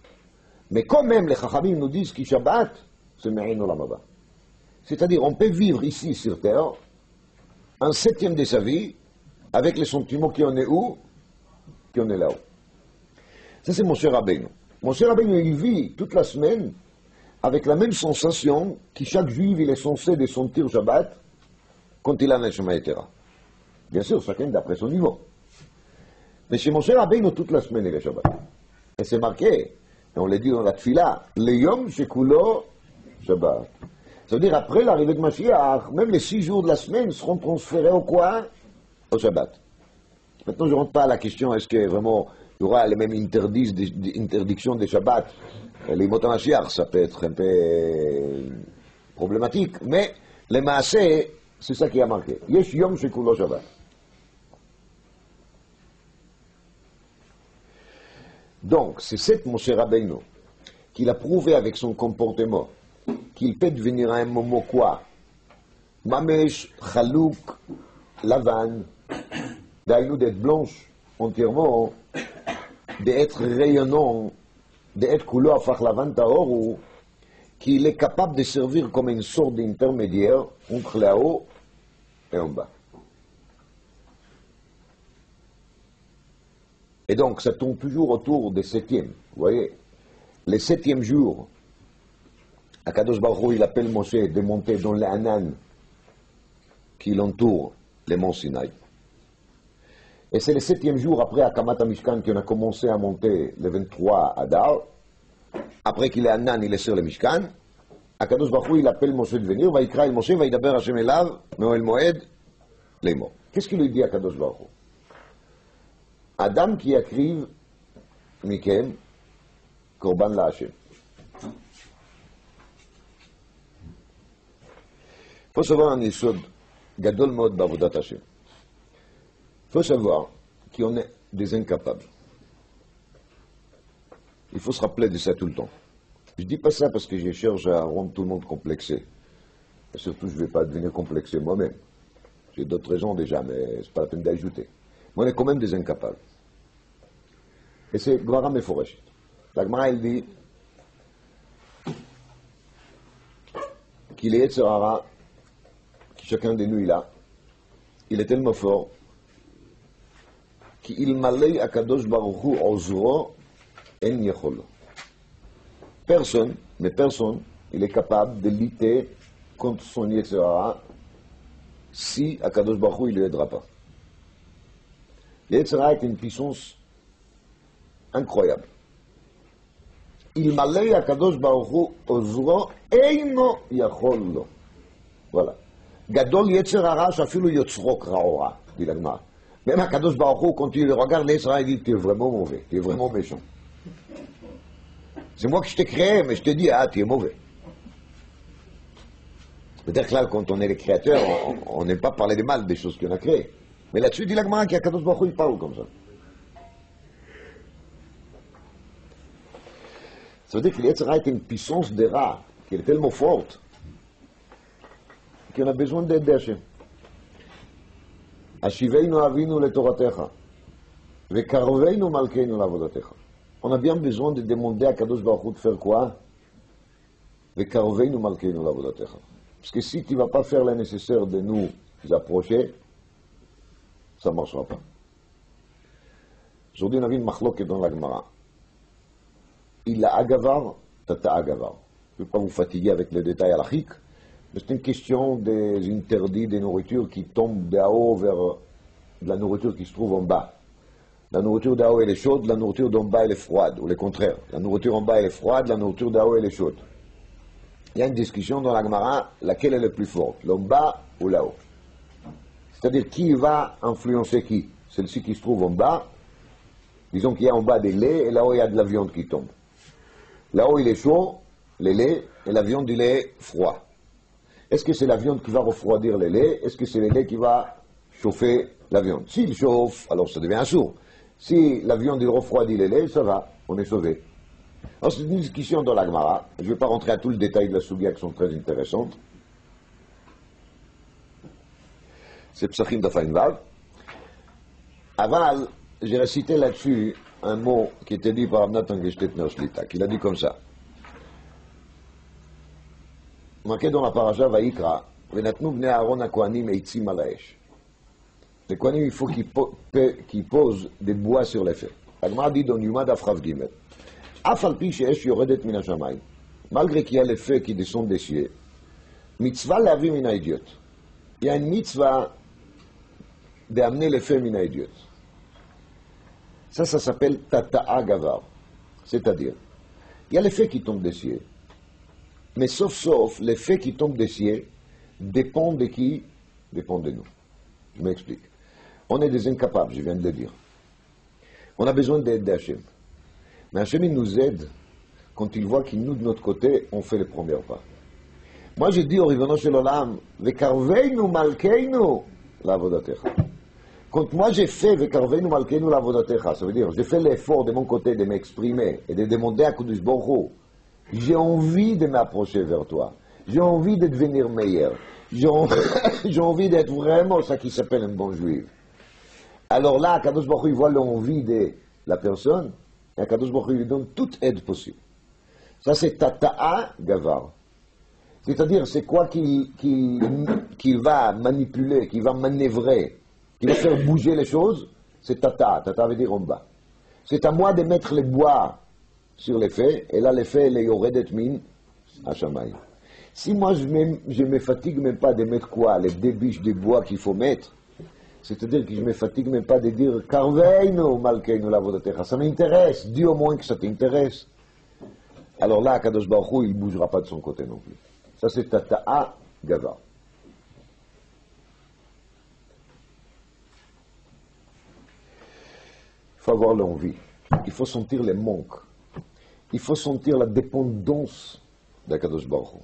Speaker 1: Mais quand même, les Chachamim nous disent que Shabbat, c'est Me'en Olam Haba. C'est-à-dire, on peut vivre ici, sur terre, un 7e de sa vie, avec les sentiments qui en est où? Qui en est là-haut. Ça, c'est Moshe Rabbeinu. Moshe Rabbeinu, il vit toute la semaine avec la même sensation que chaque juif, il est censé de sentir Shabbat quand il a un chemin etc. Bien sûr, chacun d'après son niveau. Mais chez Moshe Rabbeinu, toute la semaine, il est Shabbat. Et c'est marqué, et on l'a dit dans la Tfila, le Yom Shekulo Shabbat. Ça veut dire, après l'arrivée de Mashiach, même les 6 jours de la semaine seront transférés au quoi? Au Shabbat. Maintenant, je ne rentre pas à la question, est-ce que vraiment il y aura les mêmes interdictions des Shabbat? Les mots Mashiach, ça peut être un peu problématique, mais Les maaseh, c'est ça qui a marqué. Yesh yom shekulo Shabbat. Donc, c'est cette Moshe Rabbeinu qu'il a prouvé avec son comportement qu'il peut devenir à un moment quoi? Mamesh, Chalouk, Lavan, d'être blanche entièrement, d'être rayonnant, d'être couleur à Lavan Taoru, qu'il est capable de servir comme une sorte d'intermédiaire entre là-haut et en bas. Et donc, ça tourne toujours autour des septièmes. Vous voyez, les septièmes jours, Akadosh Baruch Hu, il appelle Moshe de monter dans les Hanan qui l'entourent, les monts Sinaï. Et c'est le septième jour après Akamat Mishkan qu'on a commencé à monter le 23 Adar. Après qu'il est Hanan, il est sur le Mishkan. Akadosh Baruch Hu, il appelle Moshe de venir. Vaikra el Moshe, Vaidaber Hashem elav, Me'oel Moed, les mots. Qu'est-ce qu'il lui dit à Akadosh Baruch Hu? Adam qui écrive Mikem, Korban la Hashem. Il faut savoir un yesod gadol mod bavodat Hashem. Il faut savoir qu'on est des incapables. Il faut se rappeler de ça tout le temps. Je ne dis pas ça parce que je cherche à rendre tout le monde complexé. Et surtout, je ne vais pas devenir complexé moi-même. J'ai d'autres raisons déjà, mais ce n'est pas la peine d'ajouter. Mais on est quand même des incapables. Et c'est Gvara Meforeshit. La Gemara, elle dit qu'il est Yetzer Hara, que chacun de nous il a, il est tellement fort qu'il malay Akadosh Baruch Hu ozro en yechol. Personne, mais personne, il est capable de lutter contre son Yetzer Hara si Akadosh Baruch Hu il ne l'aidera pas. Yetzer Hara est une puissance incroyable. Il malay Akadosh Baruch Hu ozro eino yachol. Voilà. Gadol Yetzer Hara shafilu yotzrok raora, dit la Gemara. Même Akadosh Baruch Hu, quand il le regarde, Yetzer Hara, il dit, tu es vraiment mauvais, tu es vraiment méchant. C'est moi que je t'ai créé, mais je te dis, tu es mauvais. Peut-être que là, quand on est les créateurs, on n'aime pas parler de mal des choses qu'on a créées. Mais là-dessus, dit la Gemara qu'Akadosh Baruch Hu, il parle comme ça. Ça veut dire que Yetzer Hara est une puissance de Ra qui est tellement forte qu'on a besoin d'aide d'Hachem. Ashiveinu avinu letoratecha, vekarveinu malkeinu lavodatecha. On a bien besoin de demander à Kadosh Baruch Hu de faire quoi? Vekarveinu malkeinu lavodatecha. Parce que si tu ne vas pas faire le nécessaire de nous approcher, ça ne marchera pas. Aujourd'hui, on a vu une machloket dans la Gemara. Il a agavar, tata agavar. Je ne vais pas vous fatiguer avec les détails halachiques, mais c'est une question des interdits des nourritures qui tombent de haut vers de la nourriture qui se trouve en bas. La nourriture d'en haut elle est chaude, la nourriture d'en bas elle est froide, ou le contraire. La nourriture en bas elle est froide, la nourriture d'en haut elle est chaude. Il y a une discussion dans la Gemara, laquelle est la plus forte, l'en bas ou là-haut. C'est-à-dire qui va influencer qui? Celle-ci qui se trouve en bas, disons qu'il y a en bas des laits, et là-haut il y a de la viande qui tombe. Là-haut il est chaud, les laits, et la viande il est froid. Est-ce que c'est la viande qui va refroidir les laits? Est-ce que c'est les laits qui va chauffer la viande? S'il chauffe, alors ça devient un sourd. Si la viande il refroidit les laits, ça va, on est sauvé. Alors c'est une discussion dans la Gemara. Je ne vais pas rentrer à tout le détail de la Sougia qui sont très intéressantes. C'est Psachim d'Afain Vav. Aval, j'ai récité là-dessus un mot qui était dit par Abnatan Gestetner Shlita, qu'il a dit comme ça. Marqué dans la paracha Vaïkra, Venatnu bnei Aaron haKohanim eitzim al ha'esh. Les Kohanim, il faut qu'ils posent des bois sur les feux. La Gemara dit dans Yuma Daf Rav Gimel, Af al pi she'esh yoredet min hashamayim, malgré qu'il y a les feux qui descendent des cieux, mitzvah lavi min ha'ediot. Il y a une mitzvah d'amener les feux min ha'ediot. Ça s'appelle tata'a gavar. C'est-à-dire, il y a les feux qui tombent des cieux. Mais sauf, l'effet qui tombe des cieux dépend de qui? Dépend de nous. Je m'explique. On est des incapables, je viens de le dire. On a besoin d'aide d'Hachem. Mais Hachem, il nous aide quand il voit qu'il nous, de notre côté, on fait les premiers pas. Moi, je dis au Ribono Shel Olam, Vekarveinu Malkeinu Lavodatecha. Quand moi j'ai fait Vekarveinu Malkeinu Lavodatecha, ça veut dire, j'ai fait l'effort de mon côté de m'exprimer et de demander à Kadosh Baruch Hu, j'ai envie de m'approcher vers toi, j'ai envie de devenir meilleur, j'ai envie d'être vraiment ça qui s'appelle un bon juif. Alors là, Kadosh Baruch Hu, il voit l'envie de la personne, et Kadosh Baruch Hu lui donne toute aide possible. Ça, c'est Tata'a Gavar. C'est-à-dire, c'est quoi qu'il va manipuler, qu'il va manœuvrer, qui va faire bouger les choses? C'est Tata. Tata veut dire en bas. C'est à moi de mettre les bois sur les faits, et là, les faits, les yoredet min à Shamaï. Si moi, je me fatigue même pas de mettre quoi? Les débiches de bois qu'il faut mettre. C'est-à-dire que je me fatigue même pas de dire Karveinu Malkeinu Lavodatecha. Ça m'intéresse. Dis au moins que ça t'intéresse. Alors là, Kadosh Baruch Hu, il ne bougera pas de son côté non plus. Ça, c'est Tata'a Gava. Il faut avoir l'envie. Il faut sentir les manques. Il faut sentir la dépendance d'Akadosh Baruch Hu.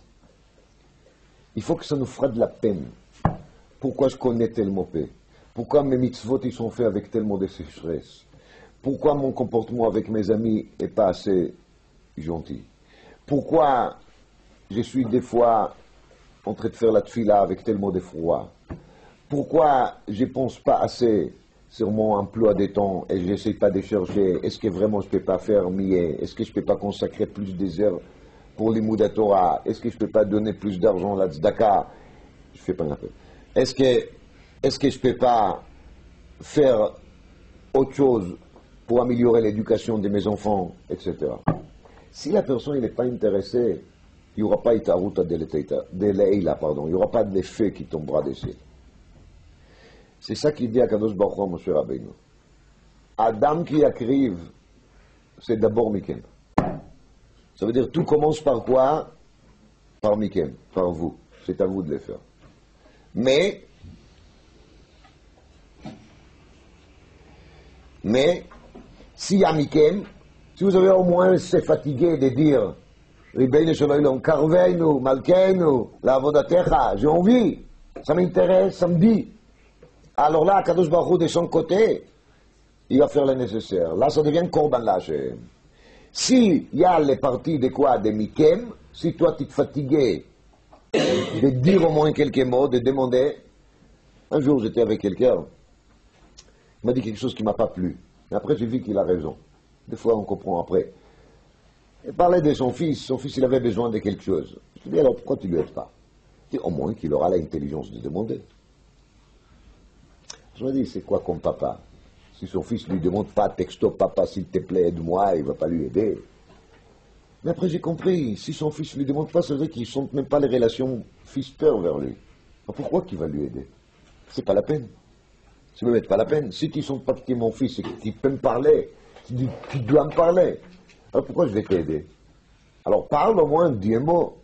Speaker 1: Il faut que ça nous fera de la peine. Pourquoi je connais tel mopé? Pourquoi mes mitzvot ils sont faits avec tellement de sécheresse? Pourquoi mon comportement avec mes amis n'est pas assez gentil? Pourquoi je suis des fois en train de faire la tfila avec tellement de froid? Pourquoi je ne pense pas assez sur mon emploi de temps et je n'essaie pas de chercher est-ce que vraiment je ne peux pas faire mieux? Est-ce que je ne peux pas consacrer plus des heures pour l'Imouda Torah? Est-ce que je ne peux pas donner plus d'argent à la tzedaka? Je ne fais pas n'importe. Est-ce que je ne peux pas faire autre chose pour améliorer l'éducation de mes enfants, etc. Si la personne n'est pas intéressée, il n'y aura pas Itaruta de Leila, pardon, il n'y aura pas de l'effet qui tombera des cieux. C'est ça qu'il dit à Kadosh Baruch Hu à Moshe Rabbeinu. Adam qui écrive, c'est d'abord Mikem. Ça veut dire tout commence par quoi? Par Mikem, par vous. C'est à vous de le faire. Mais, s'il y a Mikem, si vous avez au moins se fatigué de dire Ribeinu Shel Olam, Karveinu, Malkeinu, Lavodatecha, j'ai envie, ça m'intéresse, ça me dit. Alors là, Kadosh Baruch Hu de son côté, il va faire le nécessaire. Là, ça devient Korban Lashem. S'il y a les parties de quoi? De Mikem, si toi tu te fatiguais de dire au moins quelques mots, de demander. Un jour, j'étais avec quelqu'un, il m'a dit quelque chose qui ne m'a pas plu. Mais après, j'ai vu qu'il a raison. Des fois, on comprend après. Il parlait de son fils il avait besoin de quelque chose. Je lui ai dit, alors pourquoi tu ne lui aides pas? Il dit, au moins qu'il aura l'intelligence de demander. Je me dis, c'est quoi comme papa? Si son fils ne lui demande pas texto, papa, s'il te plaît, aide-moi, il ne va pas lui aider. Mais après, j'ai compris, si son fils ne lui demande pas, ça veut dire qu'il ne sent même pas les relations fils-père vers lui. Alors pourquoi qu'il va lui aider? C'est pas la peine. C'est même pas la peine. Si tu ne sens pas que tu es mon fils et que tu peux me parler, tu dois me parler. Alors pourquoi je vais t'aider? Alors parle au moins, dis un mot.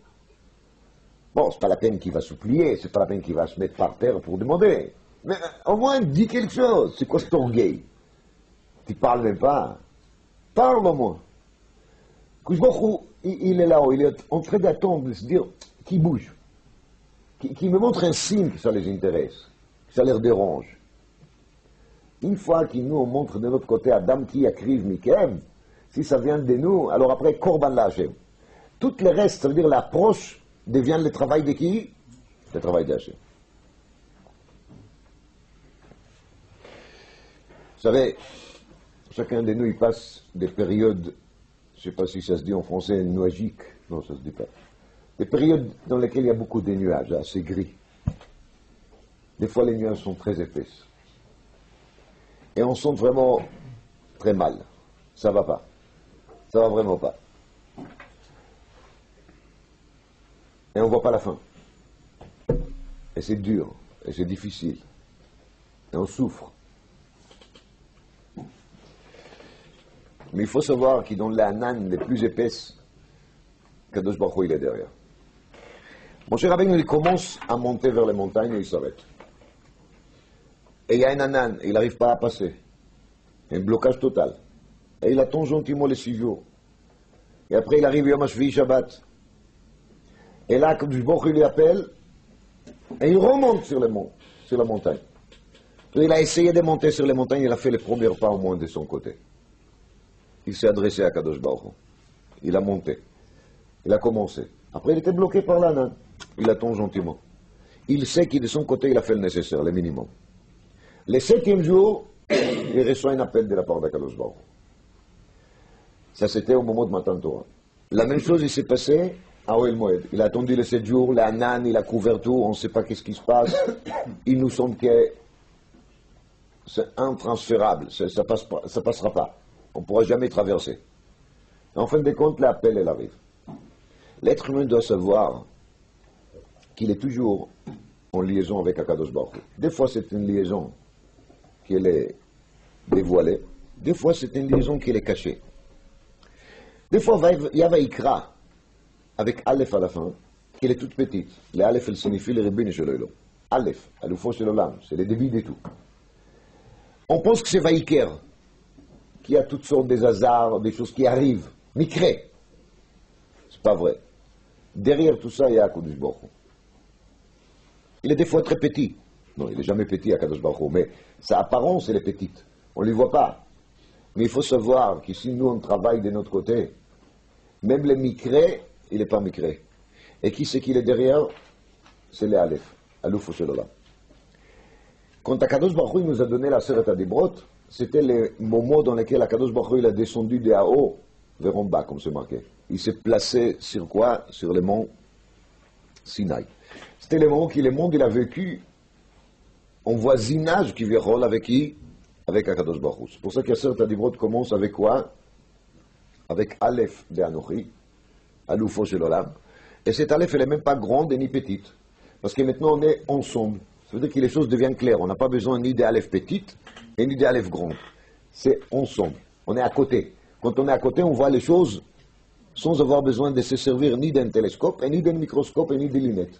Speaker 1: Bon, c'est pas la peine qu'il va supplier, c'est pas la peine qu'il va se mettre par terre pour demander. Mais au moins, dis quelque chose. C'est quoi cet orgueil? Tu parles même pas. Parle au moins. Il est là-haut, il est en train d'attendre, de se dire, qui bouge, qui me montre un signe que ça les intéresse, que ça les dérange. Une fois qu'il nous montre de notre côté Adam qui écrive Mikem, si ça vient de nous, alors après, Korban Lashem. Tout le reste, ça veut dire l'approche, devient le travail de qui? Le travail d'Hachem. Vous savez, chacun de nous, il passe des périodes, je ne sais pas si ça se dit en français, nuagiques, non, ça ne se dit pas. Des périodes dans lesquelles il y a beaucoup de nuages, assez gris. Des fois, les nuages sont très épaisses. Et on sent vraiment très mal. Ça va pas. Ça va vraiment pas. Et on ne voit pas la fin. Et c'est dur. Et c'est difficile. Et on souffre. Mais il faut savoir qu'il dans les ananes les plus épaisses, Kadosh Baruch Hu il est derrière. Moshe Rabbeinu il commence à monter vers les montagnes et il s'arrête. Et il y a un anan, et il n'arrive pas à passer. Un blocage total. Et il attend gentiment les 6 jours. Et après il arrive Yom HaShvi'i Shabbat. Et là, quand du Baruch Hu lui appelle, et il remonte sur le mont, sur la montagne. Il a essayé de monter sur les montagnes, il a fait les premiers pas au moins de son côté. Il s'est adressé à Kadosh Baruch Hu. Il a monté. Il a commencé. Après, il était bloqué par l'âne. Il attend gentiment. Il sait qu'il de son côté, il a fait le nécessaire, le minimum. Le 7e jour, il reçoit un appel de la part d'Akadosh Baruch Hu. Ça, c'était au moment de Matan Torah. La même chose, il s'est passé à Ohel Moed. Il a attendu les 7 jours, l'âne, il a couvert tout, on ne sait pas qu'est-ce qui se passe. Il nous semble que c'est intransférable, ça ne passera pas. On ne pourra jamais traverser. En fin de compte, l'appel, elle arrive. L'être humain doit savoir qu'il est toujours en liaison avec Akadosh Baruch Hu. Des fois, c'est une liaison qui est dévoilée. Des fois, c'est une liaison qui est cachée. Des fois, il y a Vaikra, avec Aleph à la fin, qui est toute petite. Le Aleph, elle signifie le Rebbeinu Shel Olam. Aleph, Aloufo Shel Olam, c'est le début de tout. On pense que c'est Vaiker, qu'il y a toutes sortes de hasards, des choses qui arrivent. Mikré. C'est pas vrai. Derrière tout ça, il y a Akadosh Baruch Hu. Il est des fois très petit. Non, il n'est jamais petit, Akadosh Baruch Hu, mais sa apparence, elle est petite. On ne lui voit pas. Mais il faut savoir que si nous, on travaille de notre côté, même le Mikré, il n'est pas Mikré. Et qui c'est qu'il est derrière? C'est le Aleph, Aloufo Shel Olam. Quand Akadosh Baruch Hu nous a donné la Seret HaDibrot, c'était le moment dans lequel Akadosh Baruch Hu il a descendu de haut vers en bas, comme c'est marqué. Il s'est placé sur quoi? Sur le mont Sinaï. C'était le moment que le monde il a vécu en voisinage qui vient avec qui? Avec Akadosh Baruch Hu. C'est pour ça que la Seret HaDibrot commence avec quoi? Avec Aleph de Anochi, Aloufo Shel Olam. Et cette Aleph, elle n'est même pas grande et ni petite. Parce que maintenant, on est ensemble. Ça veut dire que les choses deviennent claires. On n'a pas besoin ni d'Aleph petite et ni d'Aleph grande. C'est ensemble. On est à côté. Quand on est à côté, on voit les choses sans avoir besoin de se servir ni d'un télescope, et ni d'un microscope, et ni des lunettes.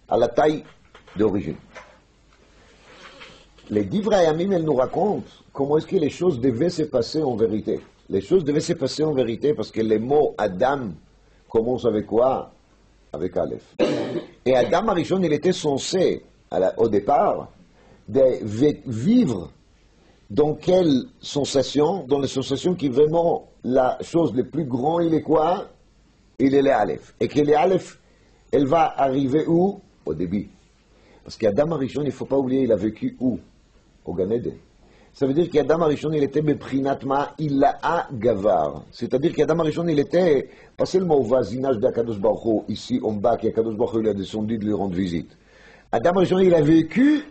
Speaker 1: À la taille d'origine. Les Divrei Hayamim, elles nous racontent comment est-ce que les choses devaient se passer en vérité. Les choses devaient se passer en vérité parce que les mots Adam commencent avec quoi? Avec Aleph. Et Adam Arishon, il était censé, au départ, de vivre dans quelle sensation? Dans les sensations qui vraiment, la chose le plus grand, il est quoi? Il est l'Aleph. Et que l'Aleph, elle va arriver où? Au début. Parce qu'Adam Arishon, il ne faut pas oublier, il a vécu où? Au Gan Eden. Ça veut dire qu'Adam Arishon, il était Beprinatma Ilaha Gavar. C'est-à-dire qu'Adam Arishon, il était pas seulement au voisinage d'Akadosh Baruch Hu, ici en bas, qu'Akadosh Baruch Hu il a descendu de lui rendre visite. Adam Arishon, il a vécu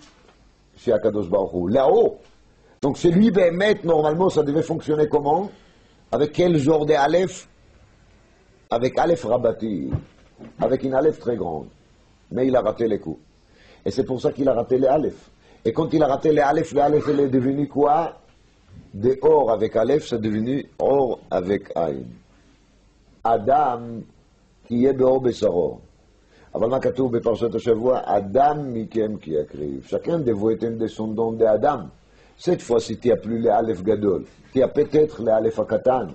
Speaker 1: chez Akadosh Baruch Hu, là-haut. Donc c'est lui, normalement, ça devait fonctionner comment? Avec quel genre d'Aleph? Avec Aleph Rabati, avec une Aleph très grande. Mais il a raté les coups. Et c'est pour ça qu'il a raté les Aleph. Et quand il a raté les Aleph, il est devenu quoi? De Or avec Aleph, c'est devenu Or avec Aïn. Adam, qui est Beor Besaror. אבל מה כתוב בפרשת השבוע? אדם מכם כי יקריב. Chacun de vous est un descendant d'Adam. Cette fois-ci, tu n'as plus les Aleph Gadol. Tu as peut-être les Aleph Akatan.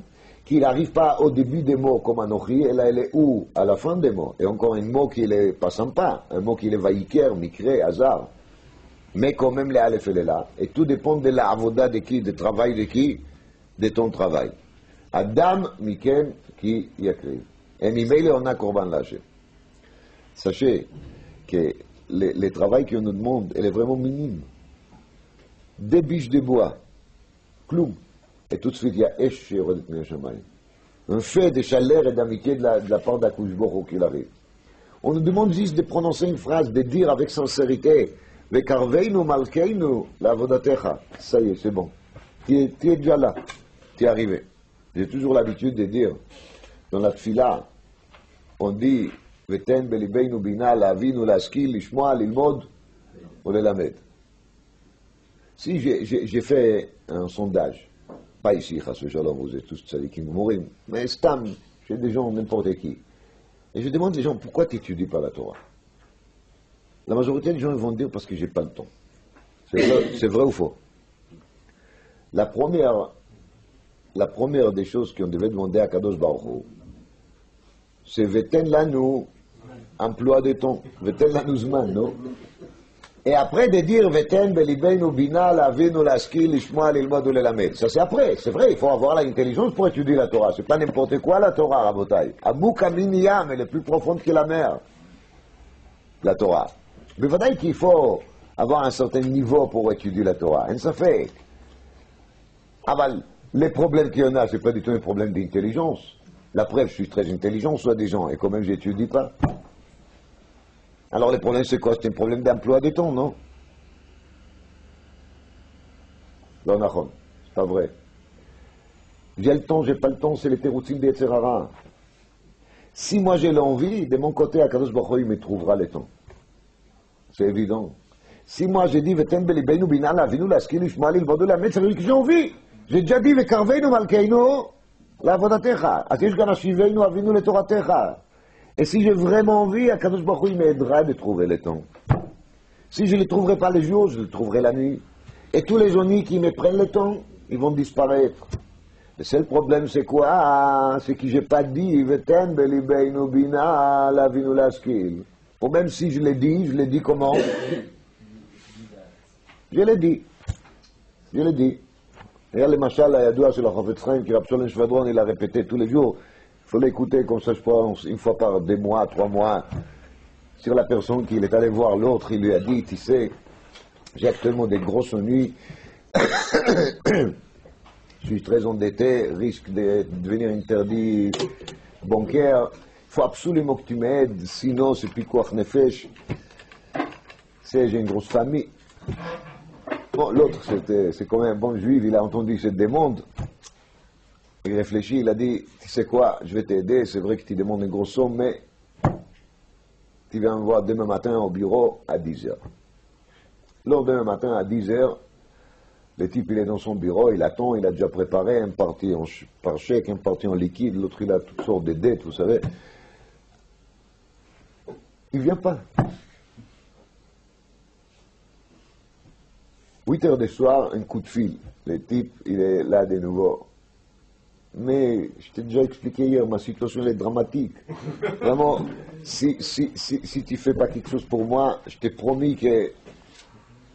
Speaker 1: Qui n'arrive pas au début des mots comme Anochi, et là, elle est où? À la fin des mots. Et encore un mot qui n'est pas sympa. Un mot qui est Vaïker, Mikré, Hazar. Mais quand même, les Aleph, elle est là. Et tout dépend de la avoda de qui? Du travail de qui? De ton travail. Adam Mikem qui yakriv. Et Mimele, on a Korban lâché. Sachez que le travail qu'on nous demande, elle est vraiment minime. Des biches de bois, cloum. Et tout de suite, il y a Esh chez Rodet Miashamayim. Un fait de chaleur et d'amitié de la part d'Akoush Baruch qu'il arrive. On nous demande juste de prononcer une phrase, de dire avec sincérité, Vekarveinu malkeinu la vodatecha. Ça y est, c'est bon. Tu es déjà là. Tu es arrivé. J'ai toujours l'habitude de dire, dans la tfila, on dit, Veten belibeinu bina lavinu laskil lishmoa lilmod ou lelamed. Si j'ai fait un sondage, pas ici, Chassou Shalom, vous êtes tous tzadikim mourim, mais stam, chez des gens, n'importe qui. Et je demande aux gens, pourquoi tu n'étudies pas la Torah? La majorité des gens vont dire parce que j'ai pas le temps. C'est vrai ou faux? La première des choses qu'on devait demander à Kadosh Baruch Hu, c'est Veten lanu emploi de temps. Veten lanuzman, non? Et après de dire Veten belibenu bina lavinu laskil lishmoa lilmod ulelamed. Ça c'est après, c'est vrai, il faut avoir l'intelligence pour étudier la Torah. C'est pas n'importe quoi la Torah, Rabotai. Amouk aminiyam, elle est plus profonde que la mer, la Torah. Mais voilà qu'il faut avoir un certain niveau pour étudier la Torah. Et ça fait. Ah ben, les problèmes qu'il y en a, c'est pas du tout un problème d'intelligence. La preuve, je suis très intelligent, soit des gens, et quand même, j'étudie pas. Alors, le problème, c'est quoi? C'est un problème d'emploi des temps, non? Non, Nahon, c'est pas vrai. J'ai le temps, j'ai pas le temps, c'est les teroutines des Yetzirara. Si moi j'ai l'envie, de mon côté, Akadosh Baruch Hu, il me trouvera le temps. C'est évident. Si moi j'ai dit, Veten belibenu binala, avinu laskil lishmoa lilmod ulelamed, ça veut dire que j'ai envie. J'ai déjà dit, Vekarveinu malkeinu la'avodatecha. אז יש גם השיבנו אבינו לתורתך. Et si j'ai vraiment envie, Akadosh Baruch Hu, il m'aidera de trouver le temps. Si je ne le trouverai pas le jour, je le trouverai la nuit. Et tous les ennuis qui me prennent le temps, ils vont disparaître. Le seul problème, c'est quoi? C'est que j'ai pas dit, Veten belibenu bina lavinu laskil. Ou même si je l'ai dit comment? Je l'ai dit. Je l'ai dit. Et le machal הידוע של החפץ חיים, qui Rab Sholem Shvadron, il a répété tous les jours. Il faut l'écouter comme ça, je pense, une fois par 2 mois, 3 mois, sur la personne qui est allé voir l'autre, il lui a dit, tu sais, j'ai actuellement des grosses ennuis, je suis très endetté, risque de devenir interdit bancaire, il faut absolument que tu m'aides, sinon c'est pikuach nefesh. C'est, j'ai une grosse famille. Bon, l'autre, c'est quand même un bon juif, il a entendu cette demande. Il réfléchit, il a dit, tu sais quoi, je vais t'aider, c'est vrai que tu demandes une grosse somme, mais tu viens me voir demain matin au bureau à 10h. Lors demain matin à 10h, le type il est dans son bureau, il attend, il a déjà préparé un parti par chèque, un parti en liquide, l'autre il a toutes sortes de dettes, vous savez. Il vient pas. 8h du soir, un coup de fil. Le type, il est là de nouveau. Mais je t'ai déjà expliqué hier, ma situation elle est dramatique. Vraiment, si tu fais pas quelque chose pour moi, je t'ai promis que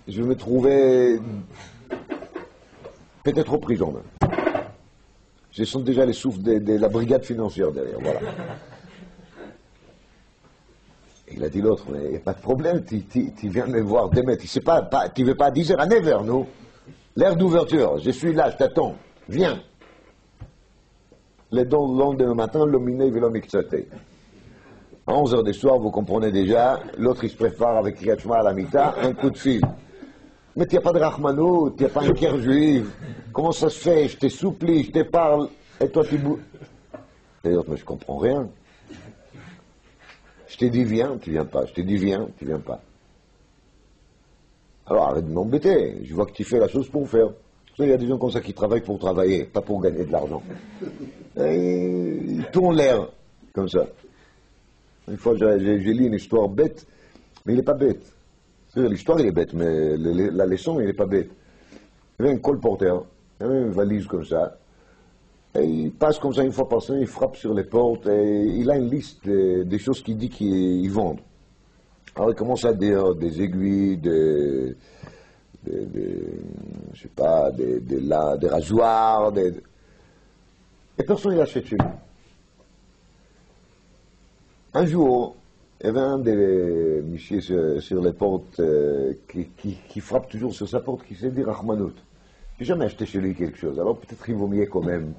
Speaker 1: je vais me trouver peut-être en prison même. Je sens déjà les souffles de la brigade financière derrière, voilà. Il a dit l'autre, mais il n'y a pas de problème, tu viens me voir demain, tu sais pas, tu veux pas à 10h, à 9h, nous. L'heure d'ouverture, je suis là, je t'attends, viens. Le lendemain matin, l'hominé velo miktsate. À 11h du soir, vous comprenez déjà, l'autre il se prépare avec Kriyat Shema à la mita, un coup de fil. Mais tu n'as pas de rachmanout, tu n'as pas un cœur juif, comment ça se fait, je te supplie, je te parle, et toi tu bouges. Et l'autre, mais je comprends rien. Je t'ai dit viens, tu viens pas. Je t'ai dit viens, tu viens pas. Alors arrête de m'embêter. Je vois que tu fais la chose pour faire. Il y a des gens comme ça qui travaillent pour travailler, pas pour gagner de l'argent. Ils tournent l'air, comme ça. Une fois, j'ai lu une histoire bête, mais il n'est pas bête. L'histoire, il est bête, mais la leçon, il n'est pas bête. Il y avait un colporteur, il y avait une valise comme ça. Et il passe comme ça une fois par semaine, il frappe sur les portes et il a une liste des choses qu'il dit qu'il vend. Alors il commence à dire des aiguilles, je sais pas, des rasoirs, et personne ne l'achète chez lui. Un jour, il y avait un des messieurs sur les portes qui frappe toujours sur sa porte, qui s'est dit Rachmanout. J'ai jamais acheté chez lui quelque chose, alors peut-être il vaut mieux quand même.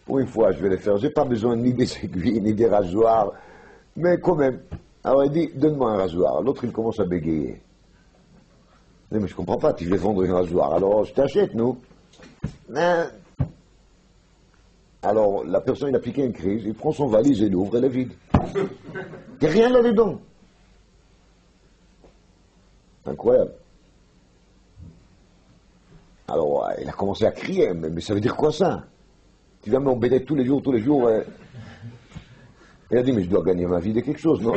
Speaker 1: Pour une fois, je vais le faire. J'ai pas besoin ni des aiguilles, ni des rasoirs, mais quand même. Alors il dit, donne-moi un rasoir. L'autre, il commence à bégayer. Il dit, mais je comprends pas, tu veux vendre un rasoir. Alors, je t'achète, nous. Alors, la personne, il a piqué une crise, il prend son valise et l'ouvre, elle est vide. Il n'y a rien là-dedans. Incroyable. Alors, il a commencé à crier, mais ça veut dire quoi ça? Tu vas m'embêter tous les jours. Il a dit, mais je dois gagner ma vie de quelque chose, non?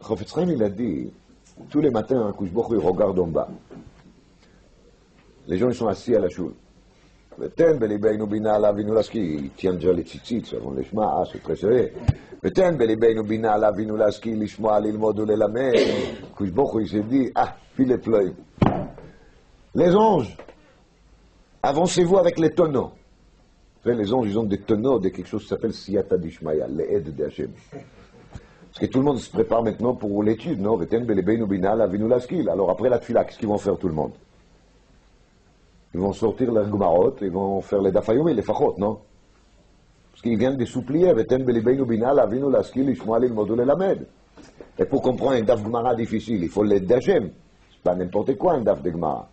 Speaker 1: Chafetz Chaim, il a dit, tous les matins, Akadosh Baruch Hu, il regarde en bas. Les gens, ils sont assis à la choule. Veten belibeinu bina lavinu laski, il tient déjà les tzitzit avant les shma, c'est très serré. Veten belibeinu bina lavinu laski, l'ishma, l'ilmod ou l'elamed. Kushboch, il s'est dit, filet pleuil. Les anges, avancez-vous avec les tonneaux. Vous savez, les anges, ils ont des tonneaux de quelque chose qui s'appelle Siyata Dishmaya, les aides d'Hachem. Parce que tout le monde se prépare maintenant pour l'étude, non? Alors après la tfila, qu'est-ce qu'ils vont faire tout le monde? Ils vont sortir les Gemarot, ils vont faire les Dafayomi, les Fachot, non? Parce qu'ils viennent de supplier, et pour comprendre un Daf Gemara difficile, il faut l'aide d'Hachem. C'est pas n'importe quoi un Daf de Gemara.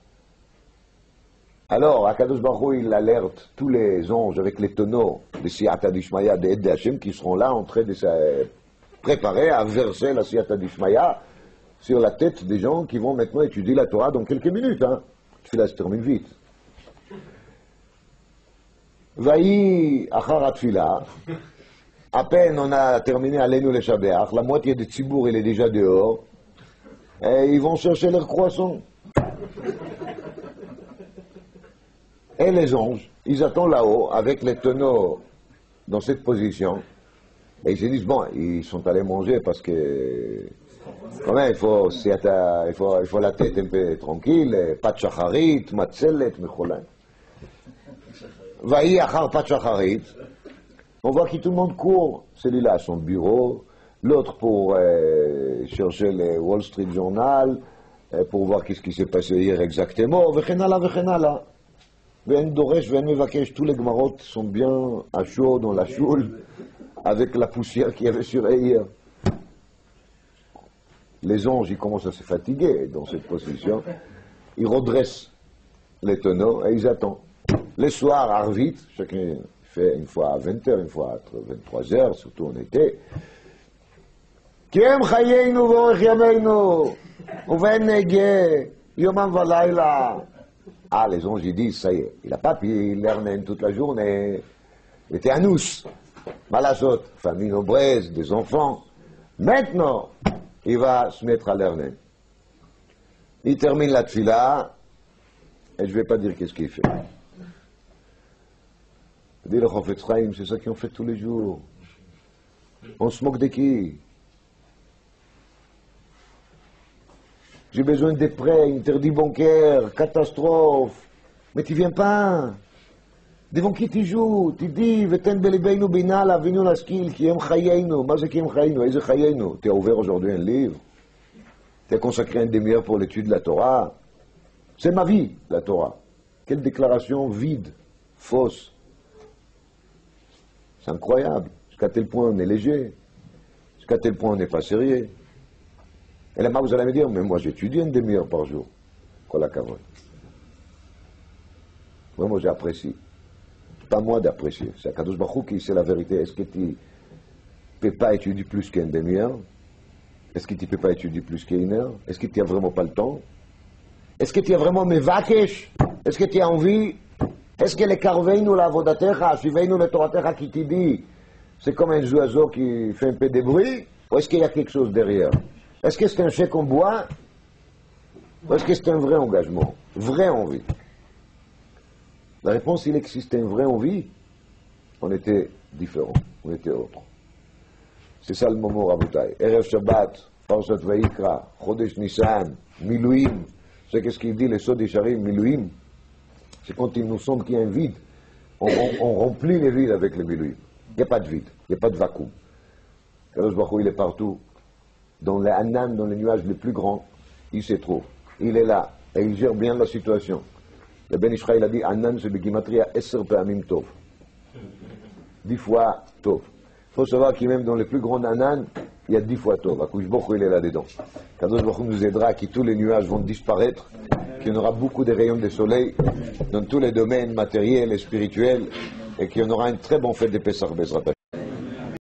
Speaker 1: Alors, Akadosh Baruch Hu, il alerte tous les anges avec les tonneaux de Siyata Dishmaya, de Ed d'Hachem, qui seront là en train de se préparer à verser la Siyata Dishmaya sur la tête des gens qui vont maintenant étudier la Torah dans quelques minutes. Tfila se termine vite. Vaï achar Tfila, à peine on a terminé Aleinu le Shabeach, la moitié des Tzibour il est déjà dehors, et ils vont chercher leurs croissants. Et les anges, ils attendent là-haut avec les tonneaux dans cette position. Et ils se disent, bon, ils sont allés manger parce que, quand même, il faut la tête un peu tranquille, pas de shacharit, matzelet, mecholan. Vaï achar pas de shacharit. On voit que tout le monde court. Celui-là à son bureau, l'autre pour chercher le Wall Street Journal, pour voir qu'est-ce qui s'est passé hier exactement, vechenala, vechenala. Ve'en doresh, ve'en mevakesh, tous les Gemarot sont bien à chaud dans la choule, avec la poussière qu'il y avait sur eux hier. Les anges, ils commencent à se fatiguer dans cette position. Ils redressent les tonneaux et ils attendent. Les soirs, Arvit, chacun fait une fois à 20h, une fois à 23h, surtout en été. Kiem chayenu v'orech yameinu, uven nege, yomam v'layla. Les anges, ils disent, ça y est, il n'a pas pu l'ernen toute la journée. Il était à nous. Malazot, famille nombreuse, des enfants. Maintenant, il va se mettre à l'ernen. Il termine la tfila, et je ne vais pas dire qu'est-ce qu'il fait. Dit le Chofetz Chaim, c'est ça qu'on fait tous les jours. On se moque de qui? J'ai besoin de prêts, interdit bancaire, catastrophe. Mais tu viens pas. Devant qui tu joues? Tu dis, Veten belibeinu bina lavinu laskil, ki em chayenu. Ma c'est ki em chayenu? Eze chayenu? Tu as ouvert aujourd'hui un livre. Tu as consacré une demi-heure pour l'étude de la Torah. C'est ma vie, la Torah. Quelle déclaration vide, fausse. C'est incroyable. Jusqu'à tel point on est léger. Jusqu'à tel point on n'est pas sérieux. Et là, vous allez me dire, mais moi j'étudie une demi-heure par jour. Kol hakavod. Vraiment, j'apprécie. Pas moi d'apprécier. C'est Akadosh Baruch Hu qui sait la vérité. Est-ce que tu ne peux pas étudier plus qu'une demi-heure? Est-ce que tu ne peux pas étudier plus qu'une heure? Est-ce que tu n'as vraiment pas le temps? Est-ce que tu as vraiment mevakesh? Est-ce que tu as envie? Est-ce que les karveinu la vodatecha, shiveinu le toratecha qui te dit, c'est comme un oiseau qui fait un peu de bruit? Ou est-ce qu'il y a quelque chose derrière? Est-ce que c'est un chèque en bois? Ou est-ce que c'est un vrai engagement? Vraie envie? La réponse, il existait une vraie envie, on était différents, on était autres. C'est ça le moment, Rabotai. Erev Shabbat, Parshat Vayikra, Chodesh Nissan, Miluim. C'est qu'est-ce qu'il dit, les Sod Yesharim, Miluim? C'est quand il nous semble qu'il y a un vide, on remplit les vides avec les Miluim. Il n'y a pas de vide, il n'y a pas de vacuum. Kadosh Baruch Hu, il est partout. Dans les Hanan, dans les nuages les plus grands, il se trouve. Il est là, et il gère bien la situation. Le Ben Israël a dit, Hanan, c'est Begimatria, Esser Pe'amim Tov. 10 fois Tov. Il faut savoir qu'il même dans les plus grands Hanan, il y a 10 fois Tov. Akush Baruch Hu, il est là-dedans. Kadosh Baruch Hu nous aidera, que tous les nuages vont disparaître, qu'il y aura beaucoup de rayons de soleil dans tous les domaines matériels et spirituels, et qu'il y en aura une très bonne fête de Pessah Bezrat Hashem.